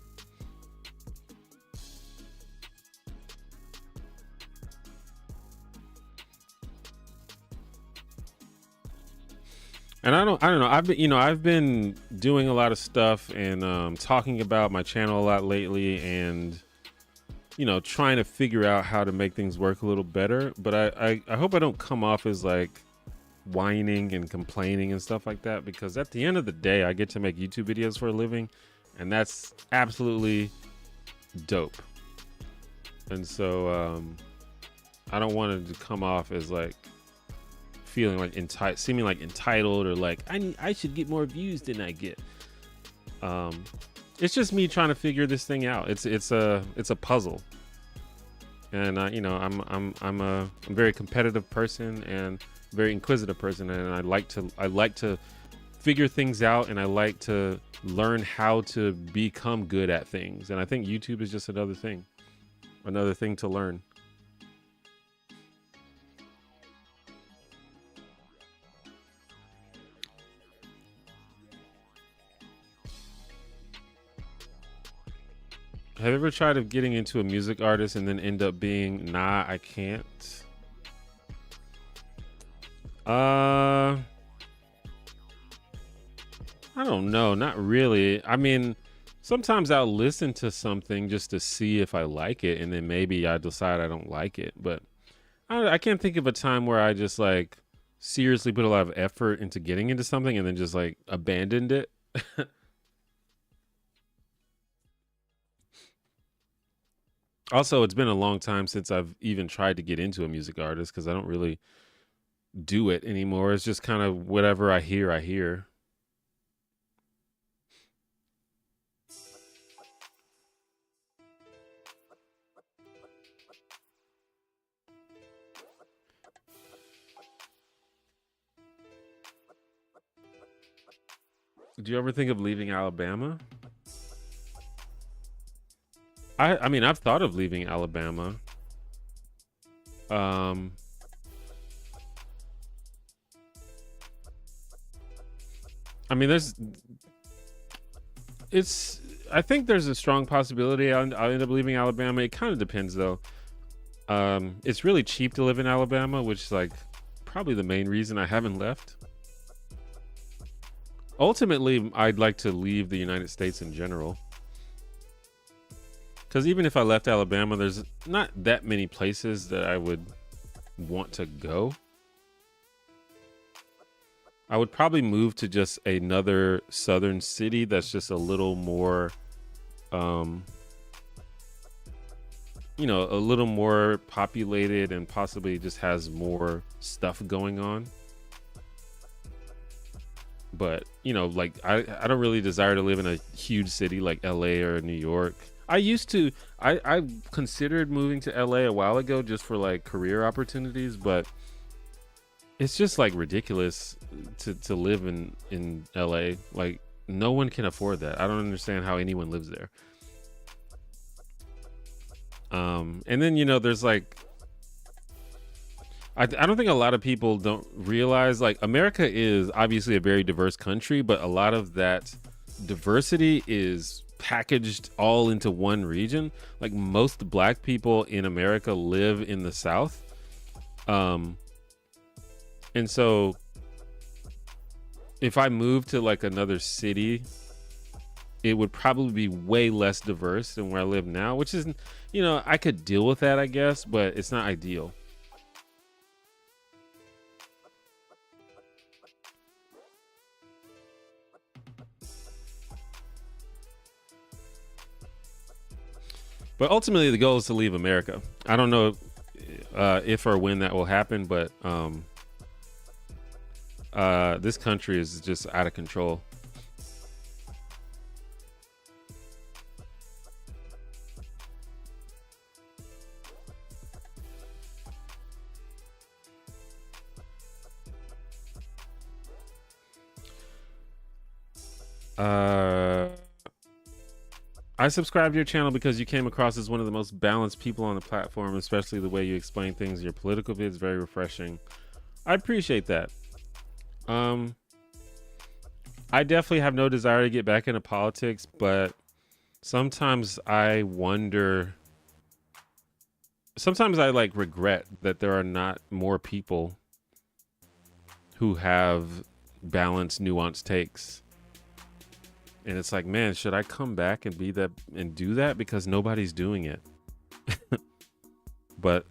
And I don't know. I've been doing a lot of stuff and talking about my channel a lot lately, and trying to figure out how to make things work a little better. But I hope I don't come off as like whining and complaining and stuff like that, because at the end of the day, I get to make YouTube videos for a living, and that's absolutely dope. And so I don't want it to come off as like feeling like seeming like entitled, or like I should get more views than I get. It's just me trying to figure this thing out. It's a puzzle, and I'm a very competitive person and very inquisitive person, and I like to figure things out, and I like to learn how to become good at things. And I think YouTube is just another thing to learn. Have you ever tried of getting into a music artist and then end up being, nah, I can't? I don't know. Not really. I mean, sometimes I'll listen to something just to see if I like it, and then maybe I decide I don't like it. But I can't think of a time where I just like seriously put a lot of effort into getting into something and then just like abandoned it. Also, it's been a long time since I've even tried to get into a music artist, because I don't really do it anymore. It's just kind of whatever I hear, I hear. Do you ever think of leaving Alabama? I mean, I've thought of leaving Alabama. I mean, I think there's a strong possibility I'll end up leaving Alabama. It kind of depends though. It's really cheap to live in Alabama, which is like probably the main reason I haven't left. Ultimately, I'd like to leave the United States in general. Because even if I left Alabama, there's not that many places that I would want to go. I would probably move to just another southern city that's just a little more, you know, a little more populated and possibly just has more stuff going on. But, you know, like I don't really desire to live in a huge city like LA or New York. I considered moving to LA a while ago just for like career opportunities, but it's just like ridiculous to live in LA. Like no one can afford that. I don't understand how anyone lives there. And then, you know, there's like, I don't think a lot of people don't realize like America is obviously a very diverse country, but a lot of that diversity is packaged all into one region. Like most black people in America live in the South. And so if I moved to like another city, it would probably be way less diverse than where I live now, which is, you know, I could deal with that, I guess, but it's not ideal. But ultimately, the goal is to leave America. I don't know if or when that will happen, but this country is just out of control. I subscribed to your channel because you came across as one of the most balanced people on the platform, especially the way you explain things. Your political vids very refreshing. I appreciate that. I definitely have no desire to get back into politics, but sometimes I wonder. Sometimes I like regret that there are not more people who have balanced, nuanced takes. And it's like, man, should I come back and be that and do that? Because nobody's doing it. But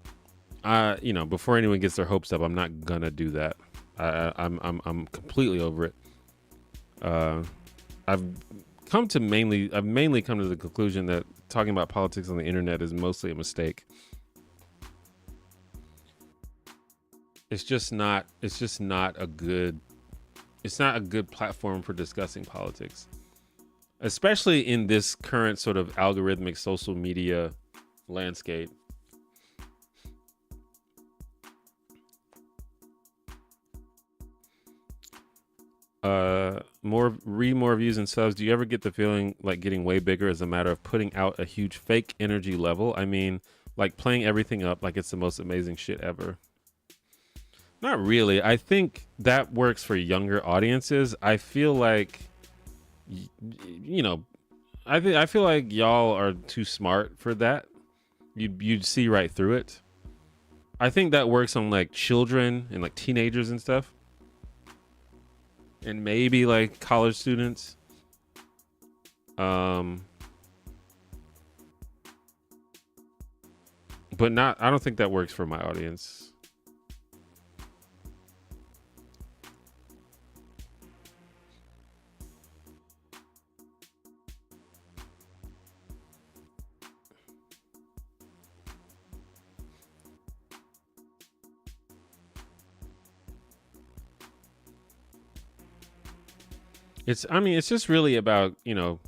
you know, before anyone gets their hopes up, I'm not gonna do that. I'm completely over it. I've mainly come to the conclusion that talking about politics on the internet is mostly a mistake. It's not a good platform for discussing politics, especially in this current sort of algorithmic social media landscape. More views and subs. Do you ever get the feeling like getting way bigger is a matter of putting out a huge fake energy level? I mean, like playing everything up like it's the most amazing shit ever. Not really. I think that works for younger audiences. I feel like, you know, I feel like y'all are too smart for that. You'd see right through it. I think that works on like children and like teenagers and stuff. And maybe like college students. But I don't think that works for my audience. It's just really about, you know,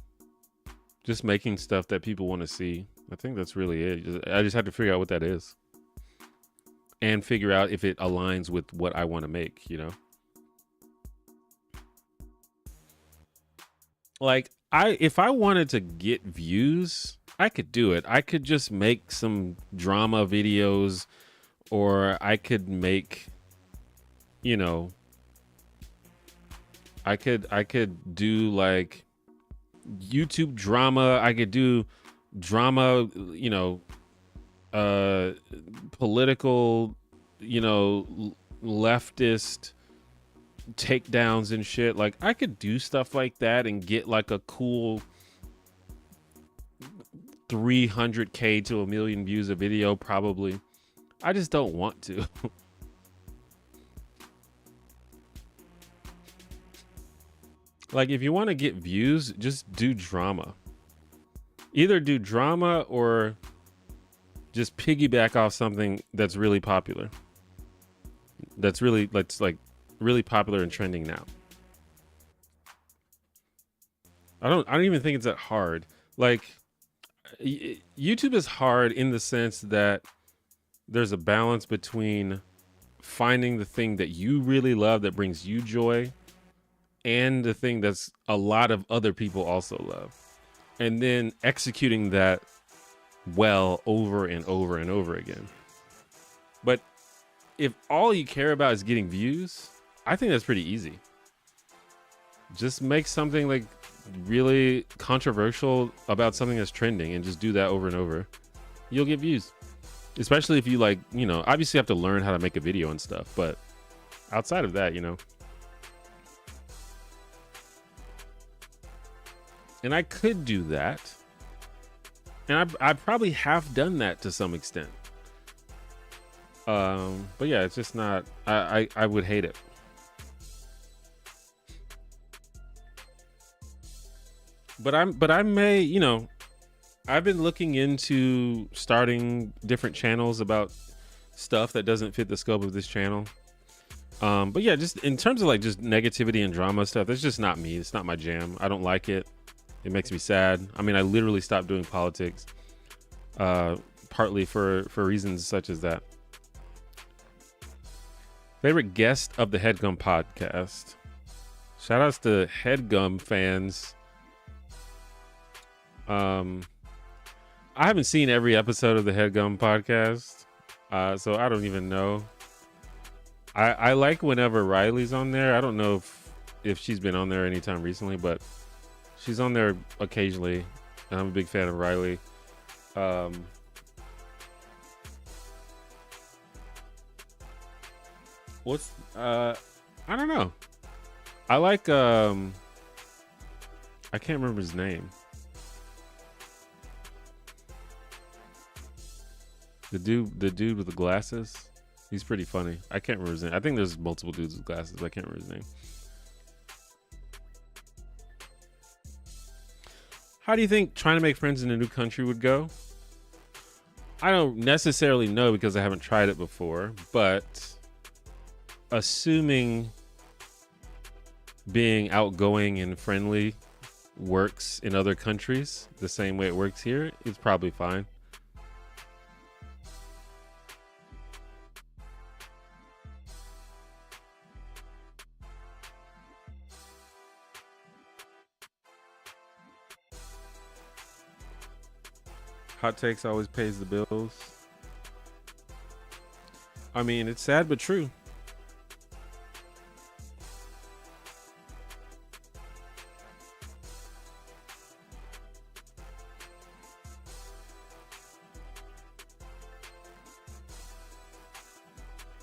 just making stuff that people want to see. I think that's really it. I just have to figure out what that is. And figure out if it aligns with what I want to make, you know? Like, if I wanted to get views, I could do it. I could just make some drama videos, or I could make, you know, I could do like YouTube drama. I could do drama, political, leftist takedowns and shit. Like, I could do stuff like that and get like a cool 300K to 1 million views a video, probably. I just don't want to. Like, if you want to get views, just do drama. Either do drama or just piggyback off something that's really popular. That's like really popular and trending now. I don't even think it's that hard. Like, YouTube is hard in the sense that there's a balance between finding the thing that you really love that brings you joy and the thing that's a lot of other people also love, and then executing that well over and over and over again. But if all you care about is getting views, I think that's pretty easy. Just make something like really controversial about something that's trending and just do that over and over. You'll get views. Especially if you like, obviously you have to learn how to make a video and stuff, but outside of that, and I could do that. And I probably have done that to some extent. But yeah, it's just not, I would hate it. But I may, I've been looking into starting different channels about stuff that doesn't fit the scope of this channel. But yeah, just in terms of like just negativity and drama stuff, that's just not me. It's not my jam. I don't like it. It makes me sad. I mean, I literally stopped doing politics, partly for reasons such as that. Favorite guest of the Headgum podcast. Shout outs to Headgum fans. I haven't seen every episode of the Headgum podcast, so I don't even know. I like whenever Riley's on there. I don't know if she's been on there anytime recently, but she's on there occasionally, and I'm a big fan of Riley. I don't know. I like I can't remember his name. The dude with the glasses. He's pretty funny. I can't remember his name. I think there's multiple dudes with glasses, but I can't remember his name. How do you think trying to make friends in a new country would go? I don't necessarily know because I haven't tried it before, but assuming being outgoing and friendly works in other countries the same way it works here, it's probably fine. Hot takes always pays the bills. I mean, it's sad but true.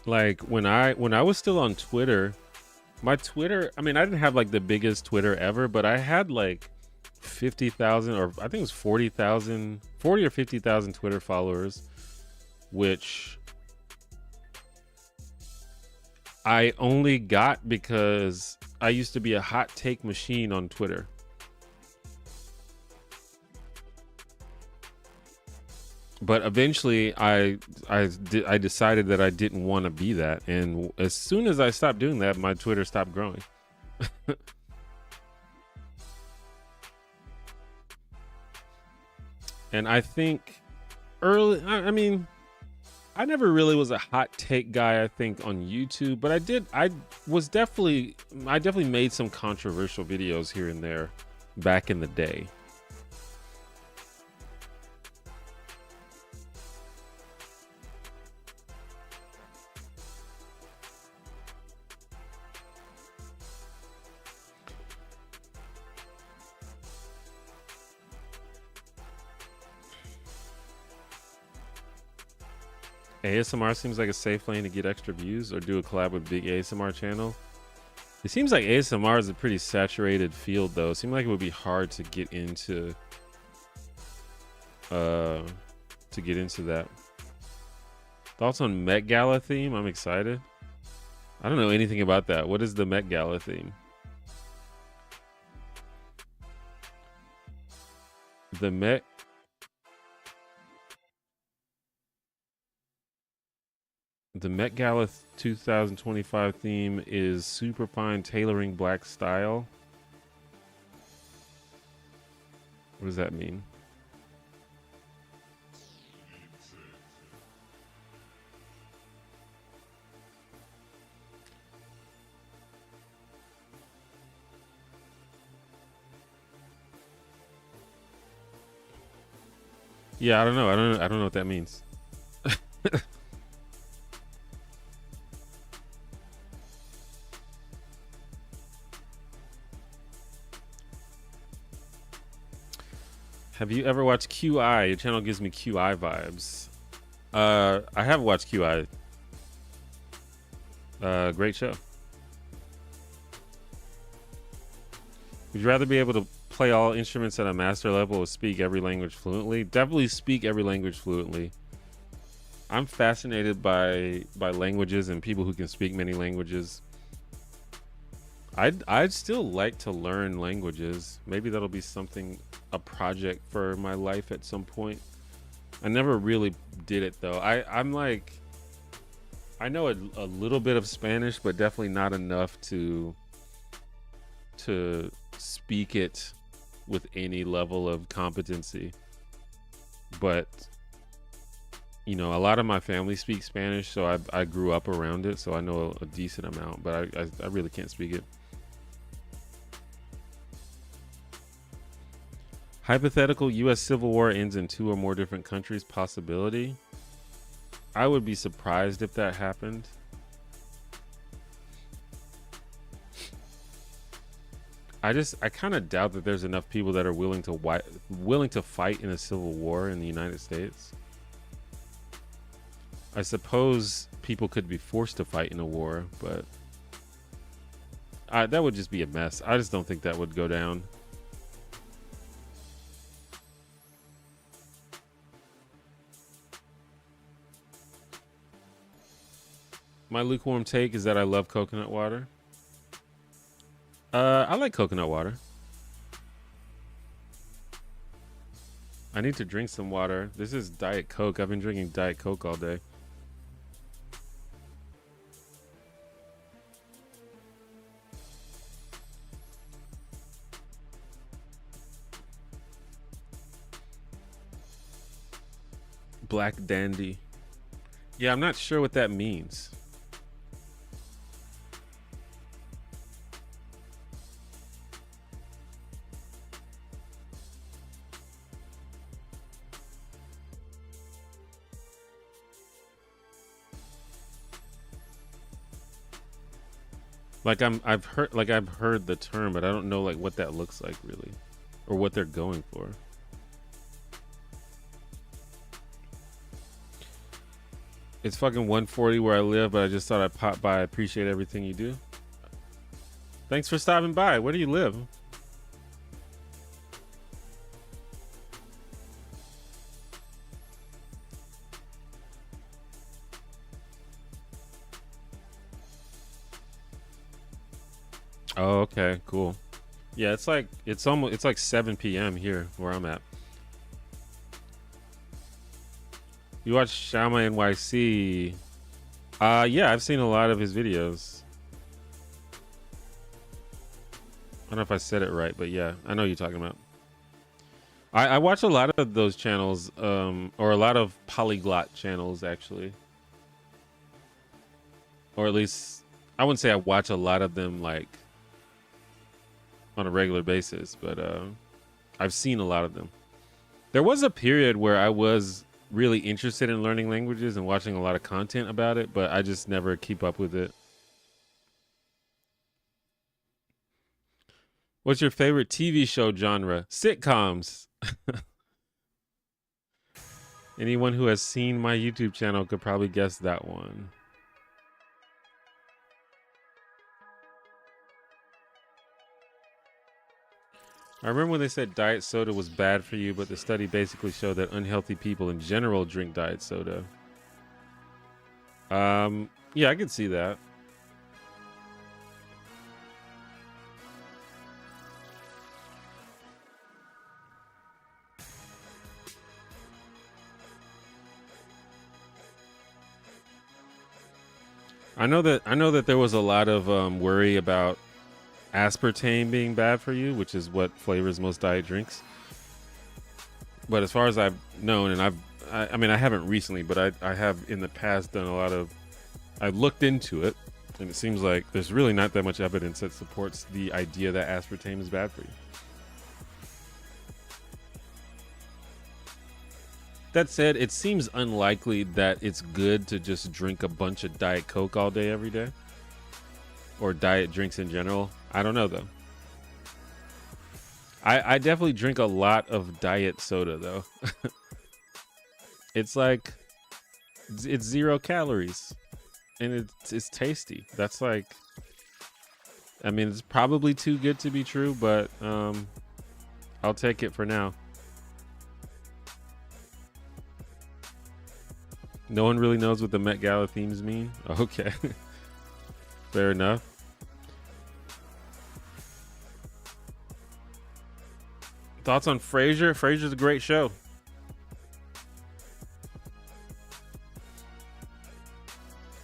Like when I was still on Twitter, my Twitter, I mean, I didn't have like the biggest Twitter ever, but I had like 50,000, or I think it was 40 or 50,000 Twitter followers, which I only got because I used to be a hot take machine on Twitter. But eventually I decided that I didn't want to be that, and as soon as I stopped doing that, my Twitter stopped growing. And I think early, I mean, I never really was a hot take guy, I think, on YouTube, but I definitely made some controversial videos here and there back in the day. ASMR seems like a safe lane to get extra views, or do a collab with big ASMR channel. It seems like ASMR is a pretty saturated field, though. It seems like it would be hard to get into that. Thoughts on Met Gala theme? I'm excited. I don't know anything about that. What is the Met Gala theme? The Met Gala 2025 theme is super fine tailoring black style. What does that mean? Yeah, I don't know. I don't know what that means. Have you ever watched QI? Your channel gives me QI vibes. I have watched QI. Great show. Would you rather be able to play all instruments at a master level or speak every language fluently? Definitely speak every language fluently. I'm fascinated by languages and people who can speak many languages. I'd still like to learn languages. Maybe that'll be something, a project for my life at some point. I never really did it though. I'm like, I know a little bit of Spanish, but definitely not enough to speak it with any level of competency. But you know, a lot of my family speaks Spanish, so I grew up around it, so I know a decent amount, but I really can't speak it. Hypothetical U.S. Civil War ends in 2 or more different countries possibility. I would be surprised if that happened. I kind of doubt that there's enough people that are willing to fight in a civil war in the United States. I suppose people could be forced to fight in a war, but that would just be a mess. I just don't think that would go down. My lukewarm take is that I love coconut water. I like coconut water. I need to drink some water. This is Diet Coke. I've been drinking Diet Coke all day. Black Dandy. Yeah, I'm not sure what that means. Like I've heard the term, but I don't know like what that looks like really, or what they're going for. It's fucking 1:40 where I live, but I just thought I'd pop by. I appreciate everything you do. Thanks for stopping by. Where do you live? Oh, okay, cool. Yeah, it's like 7 p.m. here where I'm at. You watch Shama NYC? Yeah, I've seen a lot of his videos. I don't know if I said it right, but yeah, I know what you're talking about. I watch a lot of those channels, or a lot of polyglot channels actually, or at least I wouldn't say I watch a lot of them like on a regular basis, but I've seen a lot of them. There was a period where I was really interested in learning languages and watching a lot of content about it, but I just never keep up with it. What's your favorite TV show genre? Sitcoms. Anyone who has seen my YouTube channel could probably guess that one. I remember when they said diet soda was bad for you, but the study basically showed that unhealthy people in general drink diet soda. Yeah, I could see that. I know that there was a lot of worry about aspartame being bad for you, which is what flavors most diet drinks. But as far as I've known, and I mean, I haven't recently, but I have in the past done a lot of, I've looked into it, and it seems like there's really not that much evidence that supports the idea that aspartame is bad for you. That said, it seems unlikely that it's good to just drink a bunch of Diet Coke all day, every day. Or diet drinks in general. I don't know, though. I definitely drink a lot of diet soda, though. It's like, it's 0 calories. And it's tasty. That's like, I mean, it's probably too good to be true, but I'll take it for now. No one really knows what the Met Gala themes mean? Okay. Fair enough. Thoughts on Frasier? Frasier's a great show.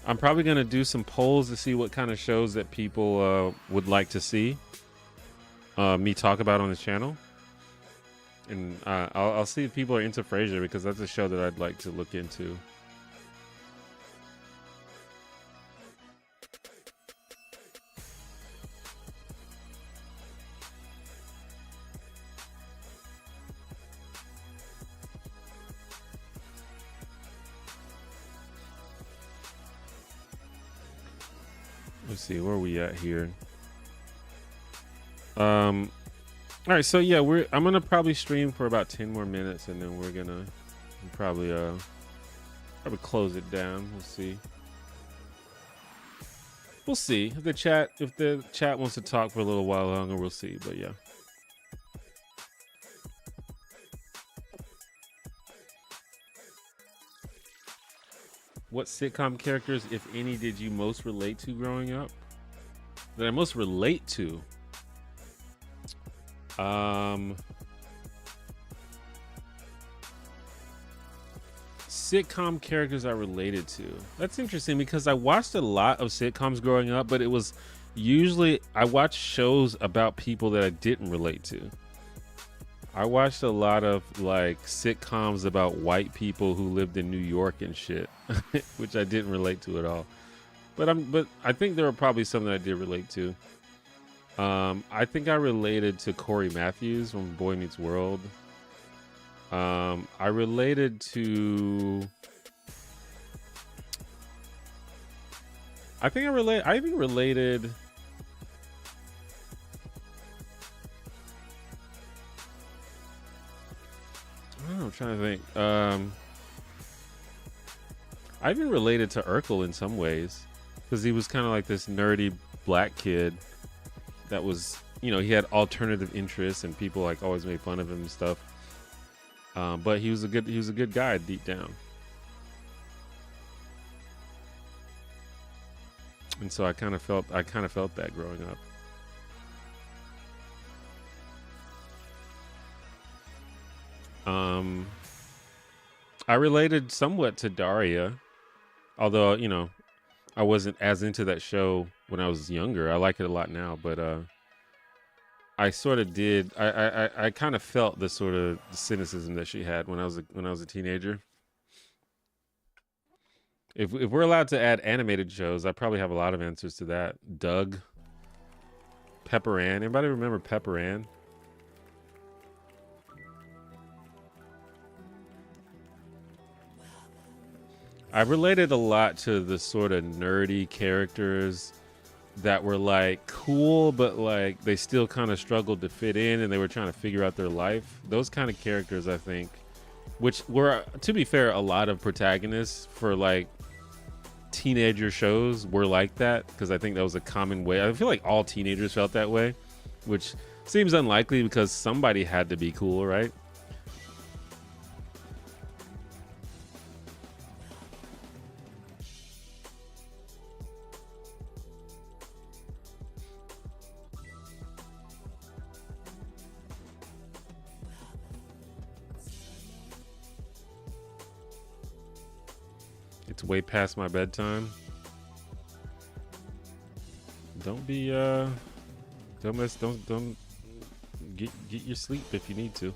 I'm probably going to do some polls to see what kind of shows that people would like to see me talk about on the channel. And I'll see if people are into Frasier, because that's a show that I'd like to look into. Let's see, where are we at here? All right, so yeah, I'm gonna probably stream for about 10 more minutes, and then we're gonna probably close it down. We'll see. We'll see if the chat wants to talk for a little while longer. We'll see, but yeah. What sitcom characters, if any, did you most relate to growing up? That I most relate to? Sitcom characters I related to. That's interesting, because I watched a lot of sitcoms growing up, but it was usually, I watched shows about people that I didn't relate to. I watched a lot of like sitcoms about white people who lived in New York and shit, which I didn't relate to at all. But I think there were probably some that I did relate to. I think I related to Corey Matthews from Boy Meets World. I related to. I even related. I don't know, I'm trying to think. I even related to Urkel in some ways, because he was kind of like this nerdy black kid that was, you know, he had alternative interests, and people like always made fun of him and stuff. But he was a good guy deep down. And so I kind of felt that growing up. I related somewhat to Daria, although, you know, I wasn't as into that show when I was younger. I like it a lot now, but I sort of did. I kind of felt the sort of cynicism that she had when I was a teenager. If we're allowed to add animated shows, I probably have a lot of answers to that. Doug, Pepper Ann. Anybody remember Pepper Ann? I related a lot to the sort of nerdy characters that were like cool, but like they still kind of struggled to fit in, and they were trying to figure out their life. Those kind of characters, I think, which were, to be fair, a lot of protagonists for like teenager shows were like that, because I think that was a common way. I feel like all teenagers felt that way, which seems unlikely because somebody had to be cool, right? It's way past my bedtime. Don't be don't get your sleep if you need to.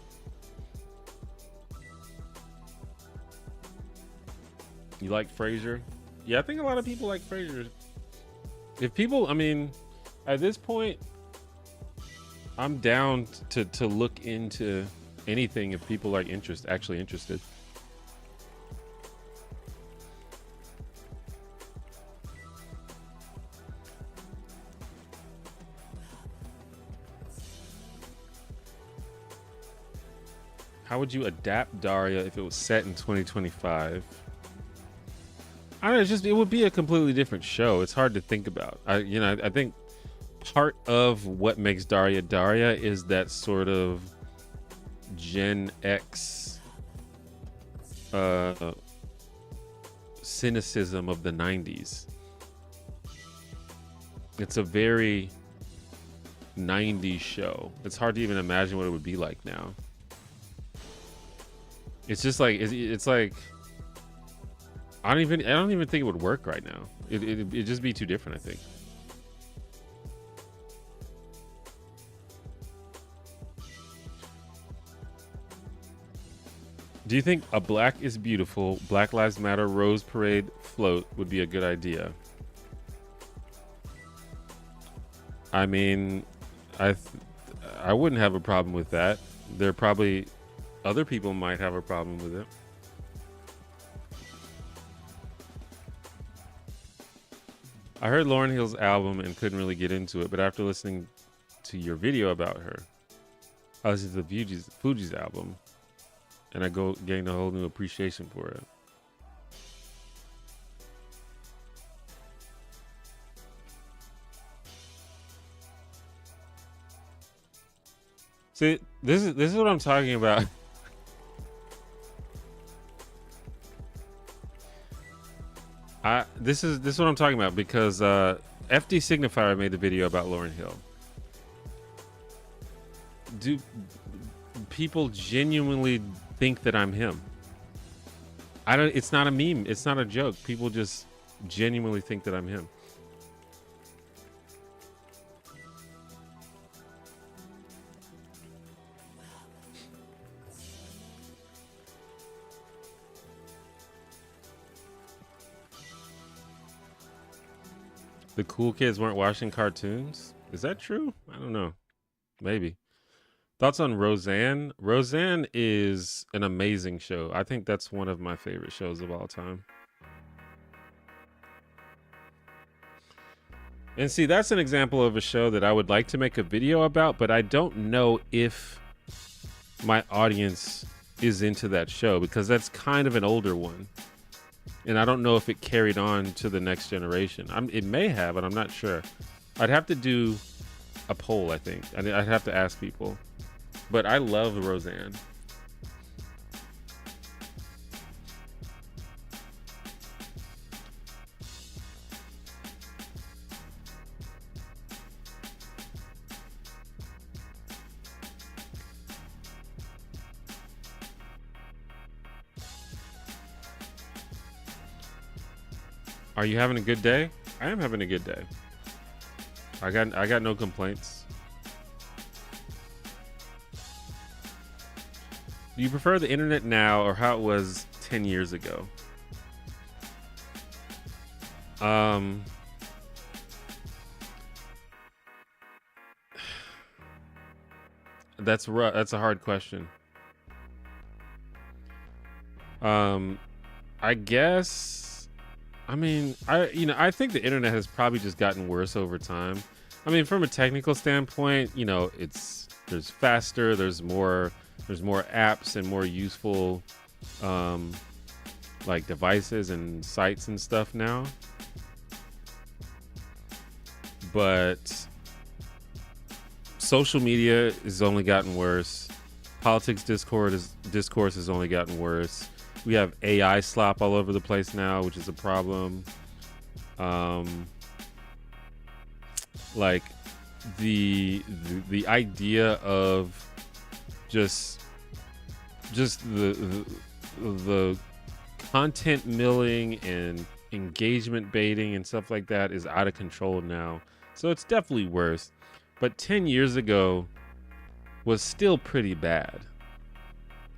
You like Frasier? Yeah, I think a lot of people like Frasier. If people, I mean, at this point, I'm down to look into anything if people are actually interested. How would you adapt Daria if it was set in 2025? I don't know, it would be a completely different show. It's hard to think about. I think part of what makes Daria Daria is that sort of Gen X cynicism of the 90s. It's a very 90s show. It's hard to even imagine what it would be like now. It's just like it's like I don't even think it would work right now. It'd just be too different, I think. Do you think a Black is Beautiful, Black Lives Matter Rose Parade float would be a good idea? I mean, I wouldn't have a problem with that. There probably other people might have a problem with it. I heard Lauryn Hill's album and couldn't really get into it, but after listening to your video about her, I listened to the Fugees album, and I gained a whole new appreciation for it. See, this is what I'm talking about. This is what I'm talking about, because FD Signifier made the video about Lauryn Hill. Do people genuinely think that I'm him? It's not a meme. It's not a joke. People just genuinely think that I'm him. The cool kids weren't watching cartoons? Is that true? I don't know. Maybe. Thoughts on Roseanne? Roseanne is an amazing show. I think that's one of my favorite shows of all time. And see, that's an example of a show that I would like to make a video about, but I don't know if my audience is into that show, because that's kind of an older one. And I don't know if it carried on to the next generation. It may have, but I'm not sure. I'd have to do a poll, I think. I'd have to ask people. But I love Roseanne. Are you having a good day? I am having a good day. I got no complaints. Do you prefer the internet now or how it was 10 years ago? That's a hard question. I guess, I mean, I think the internet has probably just gotten worse over time. I mean, from a technical standpoint, there's faster, there's more There's more apps and more useful like devices and sites and stuff now. But social media has only gotten worse. Politics discourse has only gotten worse. We have AI slop all over the place now, which is a problem. Like the idea of just the content milling and engagement baiting and stuff like that is out of control now. So it's definitely worse. But 10 years ago was still pretty bad.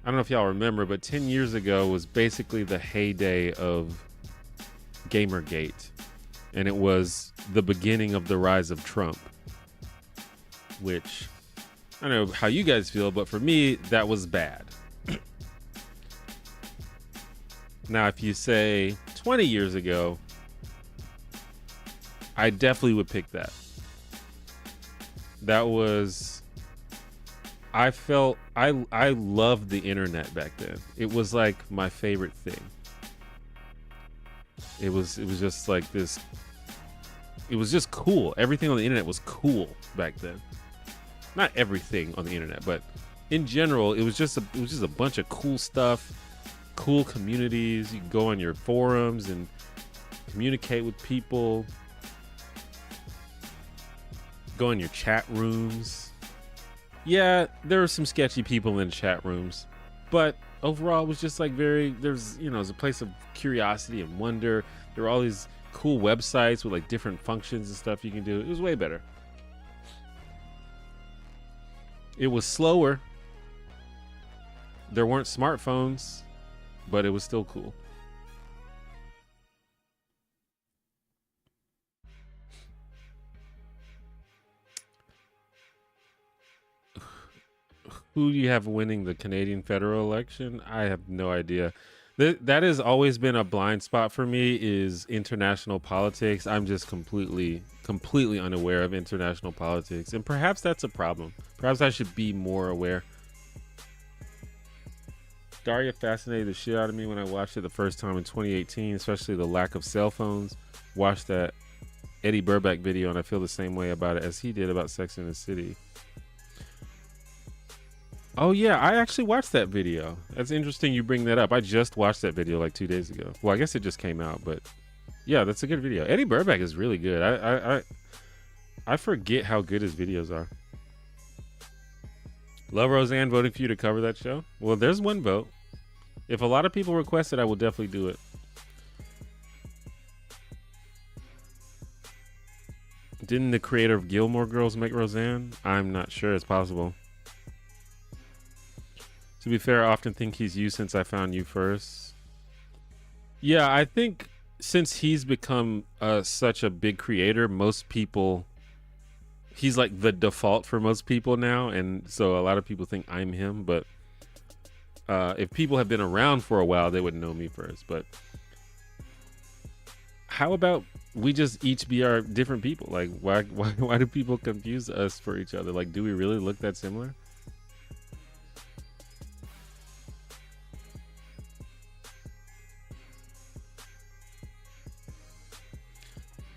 I don't know if y'all remember, but 10 years ago was basically the heyday of Gamergate. And it was the beginning of the rise of Trump. Which, I don't know how you guys feel, but for me, that was bad. Now, if you say 20 years ago, I definitely would pick that. That was, I loved the internet back then. It was like my favorite thing. It was just like this, it was just cool. Everything on the internet was cool back then. Not everything on the internet, but in general, it was just a bunch of cool stuff, cool communities. You could go on your forums and communicate with people, go in your chat rooms. Yeah, there were some sketchy people in chat rooms, but overall it was just like there's a place of curiosity and wonder. There were all these cool websites with like different functions and stuff you can do. It was way better. It was slower. There weren't smartphones, but it was still cool. Who do you have winning the Canadian federal election? I have no idea. That has always been a blind spot for me, is international politics. I'm just completely unaware of international politics, and perhaps that's a problem. Perhaps I should be more aware. Daria fascinated the shit out of me when I watched it the first time in 2018, especially the lack of cell phones. Watched that Eddie Burback video, and I feel the same way about it as he did about Sex and the City. Oh yeah, I actually watched that video. That's interesting you bring that up. I just watched that video like 2 days ago. Well, I guess it just came out, but yeah, that's a good video. Eddie Burback is really good. I forget how good his videos are. Love Roseanne voting for you to cover that show. Well, there's one vote. If a lot of people request it, I will definitely do it. Didn't the creator of Gilmore Girls make Roseanne? I'm not sure. It's possible. To be fair, I often think he's you since I found you first. Yeah, I think since he's become such a big creator, most people, he's like the default for most people now. And so a lot of people think I'm him. But if people have been around for a while, they would know me first. But how about we just each be our different people? Like, why do people confuse us for each other? Like, do we really look that similar?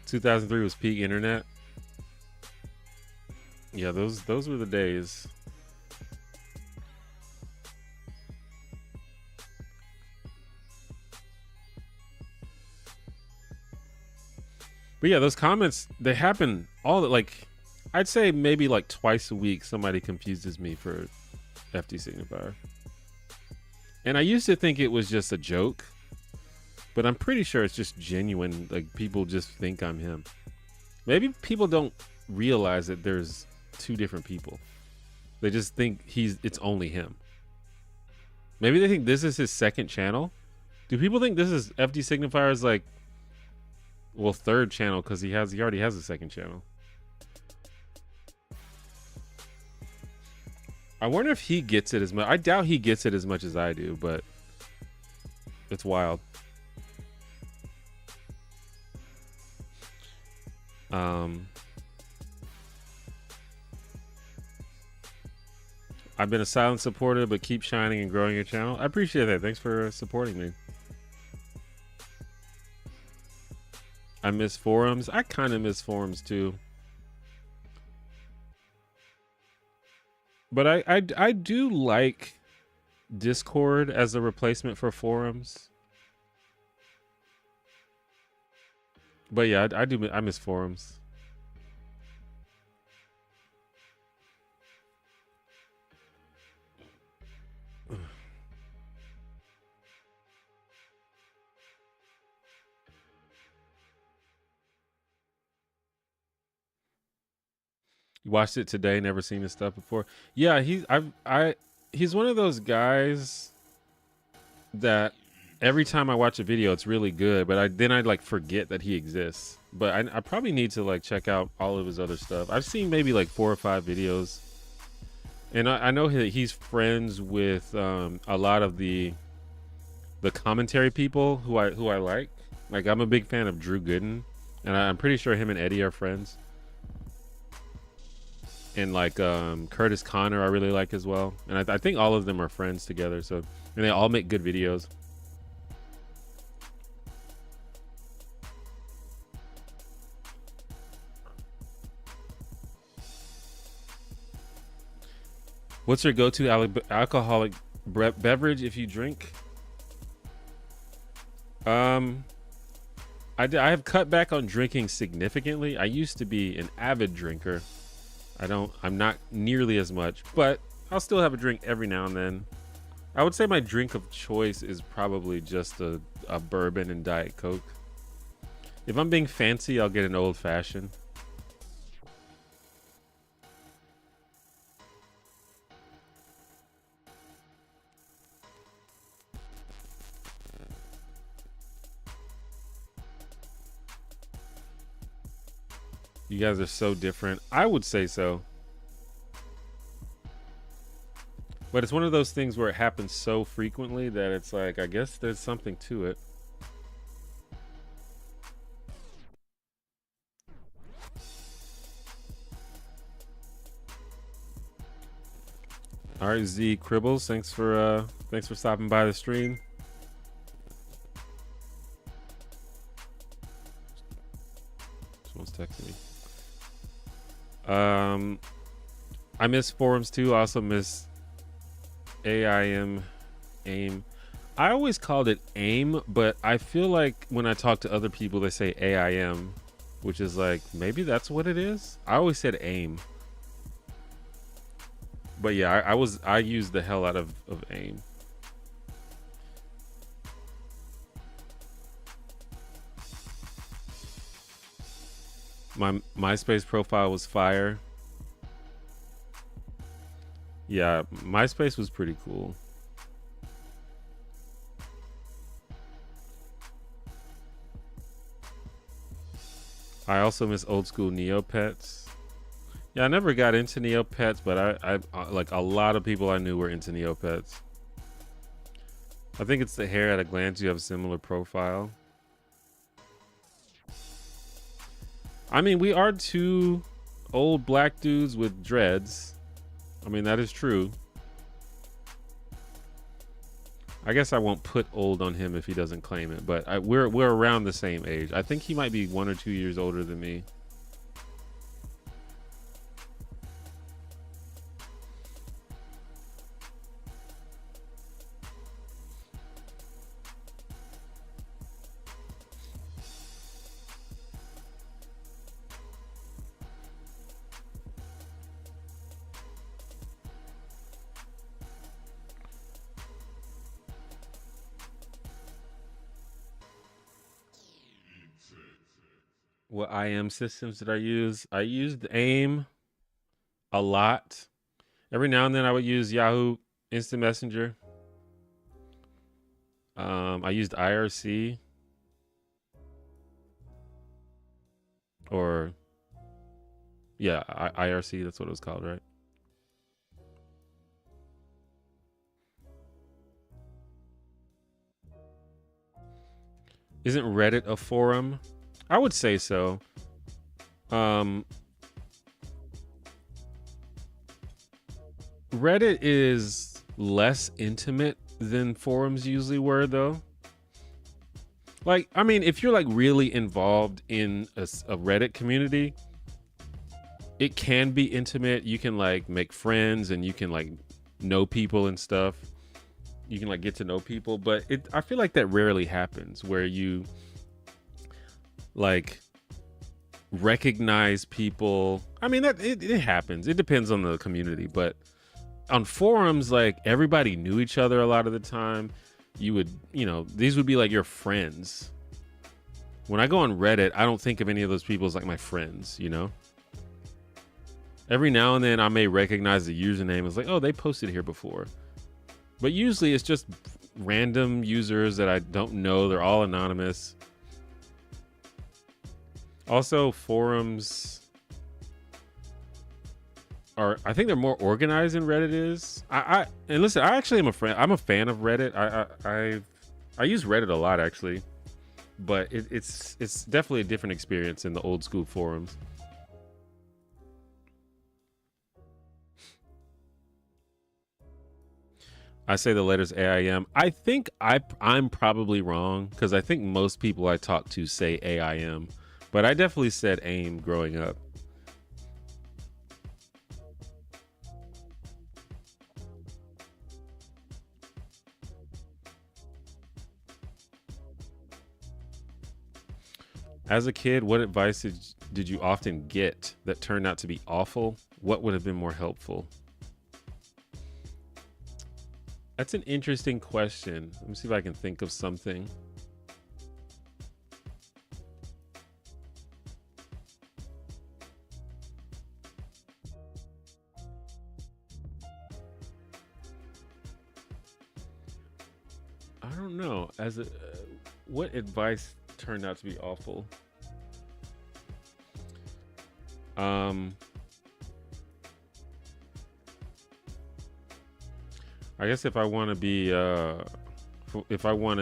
2003 was peak internet. Yeah, those were the days. But yeah, those comments, they happen all the, like, I'd say maybe like twice a week somebody confuses me for FD signifier. And I used to think it was just a joke, but I'm pretty sure it's just genuine. Like, people just think I'm him. Maybe people don't realize that there's two different people. They just think it's only him. Maybe they think this is his second channel. Do people think this is FD signifier's like, well, third channel, because he already has a second channel? I wonder if he gets it as much. I doubt he gets it as much as I do, but it's wild. I've been a silent supporter, but keep shining and growing your channel. I appreciate that. Thanks for supporting me. I miss forums. I kind of miss forums too. But I do like Discord as a replacement for forums. But yeah, I miss forums. You watched it today, never seen his stuff before. Yeah, he's one of those guys that every time I watch a video, it's really good, but then I like forget that he exists. But I probably need to like check out all of his other stuff. I've seen maybe like 4 or 5 videos, and I know that he's friends with a lot of the commentary people who I like. Like I'm a big fan of Drew Gooden, and I'm pretty sure him and Eddie are friends. And like Curtis Connor I really like as well, and I think all of them are friends together, so and they all make good videos. What's your go-to alcoholic beverage if you drink? I have cut back on drinking significantly. I used to be an avid drinker. I'm not nearly as much, but I'll still have a drink every now and then. I would say my drink of choice is probably just a bourbon and Diet Coke. If I'm being fancy, I'll get an old fashioned. You guys are so different. I would say so. But it's one of those things where it happens so frequently that it's like, I guess there's something to it. All right, Z Cribbles, thanks for stopping by the stream. Someone's texting me. I miss forums too. I also miss AIM. I always called it AIM, but I feel like when I talk to other people, they say AIM, which is like, maybe that's what it is. I always said AIM. But yeah, I used the hell out of AIM. My MySpace profile was fire. Yeah, MySpace was pretty cool. I also miss old school Neopets. Yeah, I never got into Neopets, but I like a lot of people I knew were into Neopets. I think it's the hair at a glance. You have a similar profile. I mean, we are 2 old black dudes with dreads. I mean, that is true. I guess I won't put old on him if he doesn't claim it, but we're around the same age. I think he might be 1 or 2 years older than me. What IM systems did I use? I used AIM a lot. Every now and then I would use Yahoo Instant Messenger. I used IRC. Or yeah, IRC, that's what it was called, right? Isn't Reddit a forum? I would say so. Reddit Reddit is less intimate than forums usually were, though. Like, I mean, if you're like really involved in a Reddit community, it can be intimate. You can like make friends and you can like know people and stuff. You can like get to know people, but I feel like that rarely happens where you like recognize people. I mean, that it happens. It depends on the community, but on forums, like everybody knew each other a lot of the time. You would, these would be like your friends. When I go on Reddit, I don't think of any of those people as like my friends, Every now and then I may recognize the username as like, oh, they posted here before. But usually it's just random users that I don't know. They're all anonymous. Also, forums I think they're more organized than Reddit is. And listen, I actually am I'm a fan of Reddit. I use Reddit a lot actually, but it's definitely a different experience in the old school forums. I say the letters AIM. I think I'm probably wrong because I think most people I talk to say AIM, but I definitely said AIM growing up. As a kid, what advice did you often get that turned out to be awful? What would have been more helpful? That's an interesting question. Let me see if I can think of something. I don't know. What advice turned out to be awful? I guess if I want to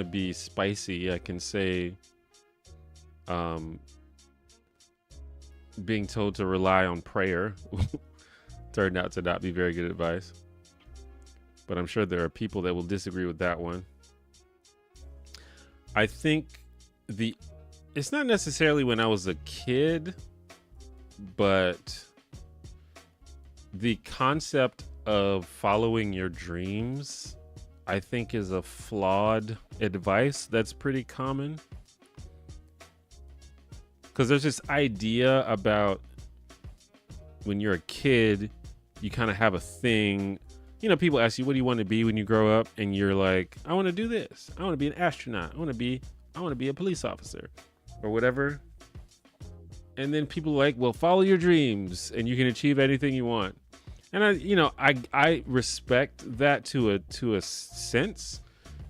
be spicy, I can say being told to rely on prayer turned out to not be very good advice. But I'm sure there are people that will disagree with that one. I think it's not necessarily when I was a kid, but the concept of following your dreams, I think, is a flawed advice that's pretty common. Because there's this idea about when you're a kid, you kind of have a thing. People ask you, what do you want to be when you grow up? And you're like, I want to do this. I want to be an astronaut. I want to be a police officer or whatever. And then people are like, well, follow your dreams and you can achieve anything you want. And I respect that to a sense,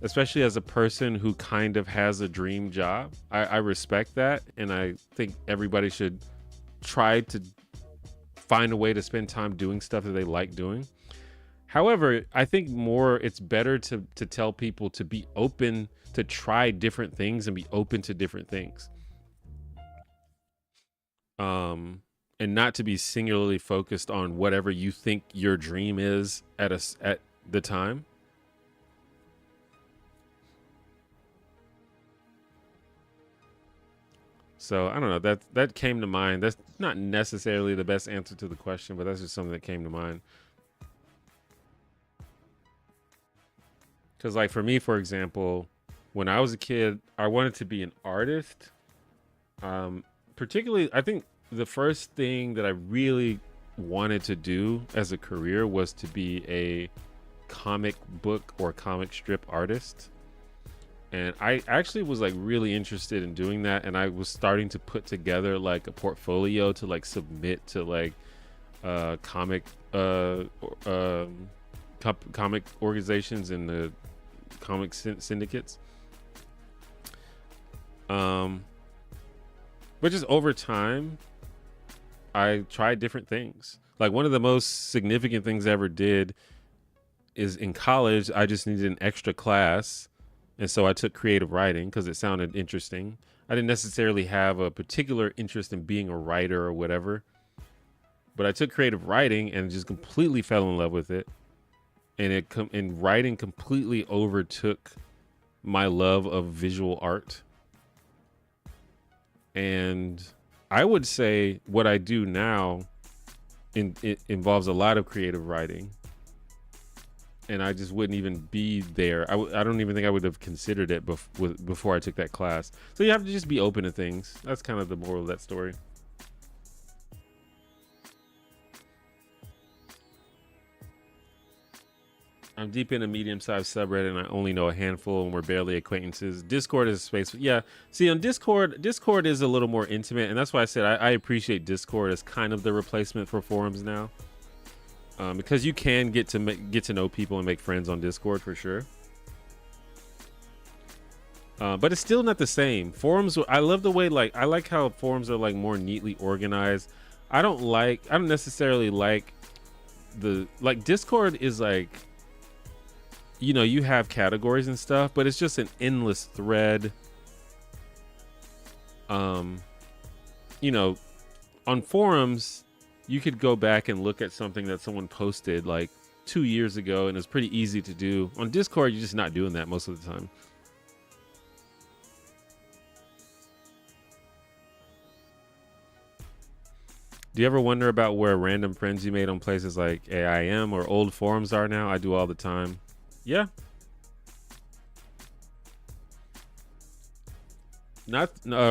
especially as a person who kind of has a dream job. I respect that. And I think everybody should try to find a way to spend time doing stuff that they like doing. However, I think it's better to tell people to be open to try different things and be open to different things. And not to be singularly focused on whatever you think your dream is at the time. So I don't know, that came to mind. That's not necessarily the best answer to the question, but that's just something that came to mind. Because like for me, for example, when I was a kid, I wanted to be an artist. Particularly, I think the first thing that I really wanted to do as a career was to be a comic book or comic strip artist. And I actually was like really interested in doing that. And I was starting to put together like a portfolio to like submit to like comic organizations and the comic syndicates. But just over time, I tried different things. Like one of the most significant things I ever did is in college, I just needed an extra class. And so I took creative writing because it sounded interesting. I didn't necessarily have a particular interest in being a writer or whatever, but I took creative writing and just completely fell in love with it. and writing completely overtook my love of visual art. And I would say what I do now it involves a lot of creative writing, and I just wouldn't even be there. I don't even think I would have considered it before I took that class. So you have to just be open to things. That's kind of the moral of that story. I'm deep in a medium-sized subreddit, and I only know a handful, and we're barely acquaintances. Discord is a space. Yeah, see, on Discord is a little more intimate, and that's why I said I appreciate Discord as kind of the replacement for forums now, because you can get to know people and make friends on Discord for sure. But it's still not the same. Forums, I love the way, like, I like how forums are like more neatly organized. I don't necessarily like Discord is like, you know, you have categories and stuff, but it's just an endless thread. You know, on forums, you could go back and look at something that someone posted like 2 years ago, and it's pretty easy to do. On Discord, you're just not doing that most of the time. Do you ever wonder about where random friends you made on places like AIM or old forums are now? I do all the time. Yeah. Not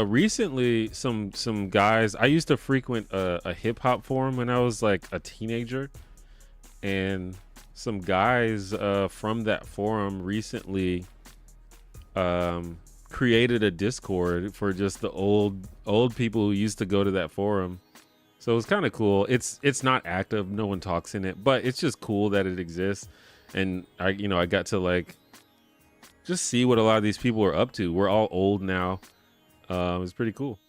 recently. Some guys. I used to frequent a hip hop forum when I was like a teenager, and some guys from that forum recently created a Discord for just the old people who used to go to that forum. So it was kind of cool. It's not active. No one talks in it, but it's just cool that it exists. And I got to like just see what a lot of these people are up to. We're all old now. It was pretty cool.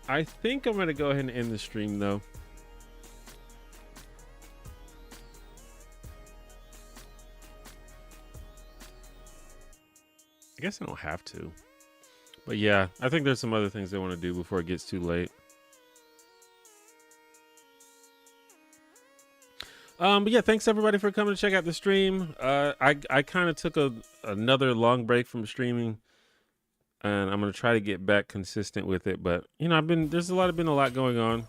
I think I'm gonna go ahead and end the stream though. I guess I don't have to, but yeah, I think there's some other things I want to do before it gets too late. But yeah, thanks everybody for coming to check out the stream. I kind of took another long break from streaming, and I'm gonna try to get back consistent with it. But you know, there's been a lot going on.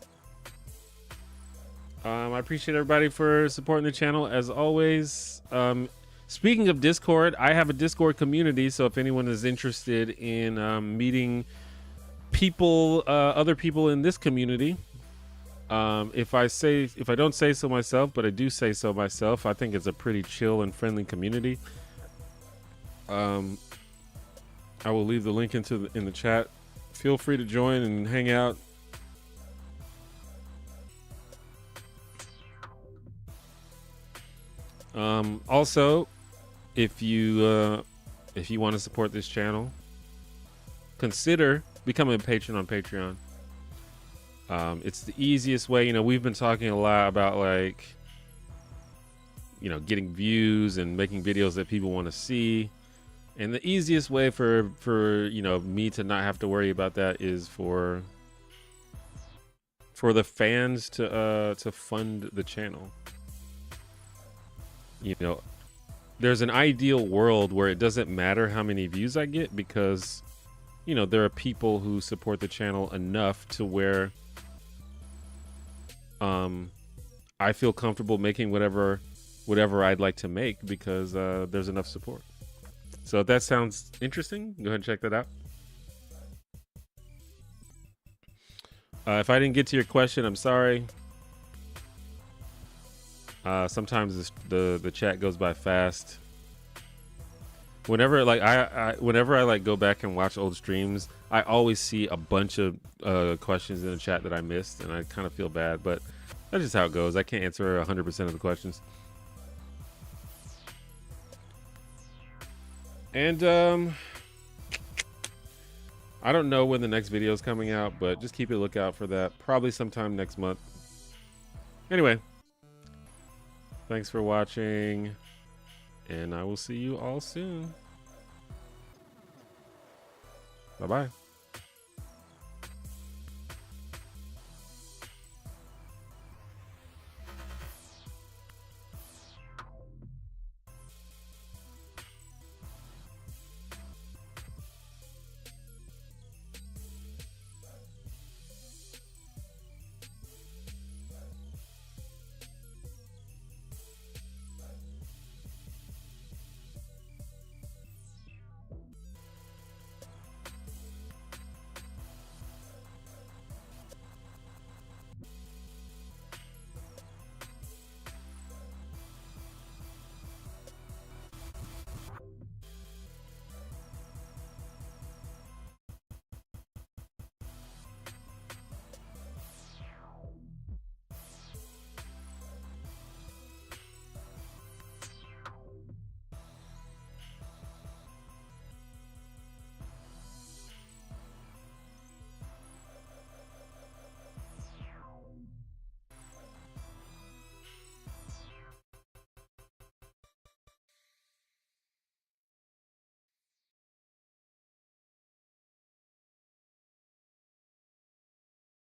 I appreciate everybody for supporting the channel as always. Speaking of Discord, I have a Discord community, so if anyone is interested in meeting people, other people in this community, if I don't say so myself, but I do say so myself, I think it's a pretty chill and friendly community. I will leave the link in the chat. Feel free to join and hang out. Also, if you want to support this channel, consider becoming a patron on Patreon. It's the easiest way. You know, we've been talking a lot about, like, you know, getting views and making videos that people want to see. And the easiest way for you know, me to not have to worry about that is for the fans to fund the channel. You know, there's an ideal world where it doesn't matter how many views I get, because, you know, there are people who support the channel enough to where I feel comfortable making whatever I'd like to make, because there's enough support. So if that sounds interesting, go ahead and check that out. If I didn't get to your question, I'm sorry. Sometimes the chat goes by fast. Whenever like whenever I like go back and watch old streams, I always see a bunch of questions in the chat that I missed, and I kind of feel bad, but that's just how it goes. I can't answer 100% of the questions. And I don't know when the next video is coming out, but just keep a lookout for that. Probably sometime next month. Anyway, thanks for watching, and I will see you all soon. Bye-bye.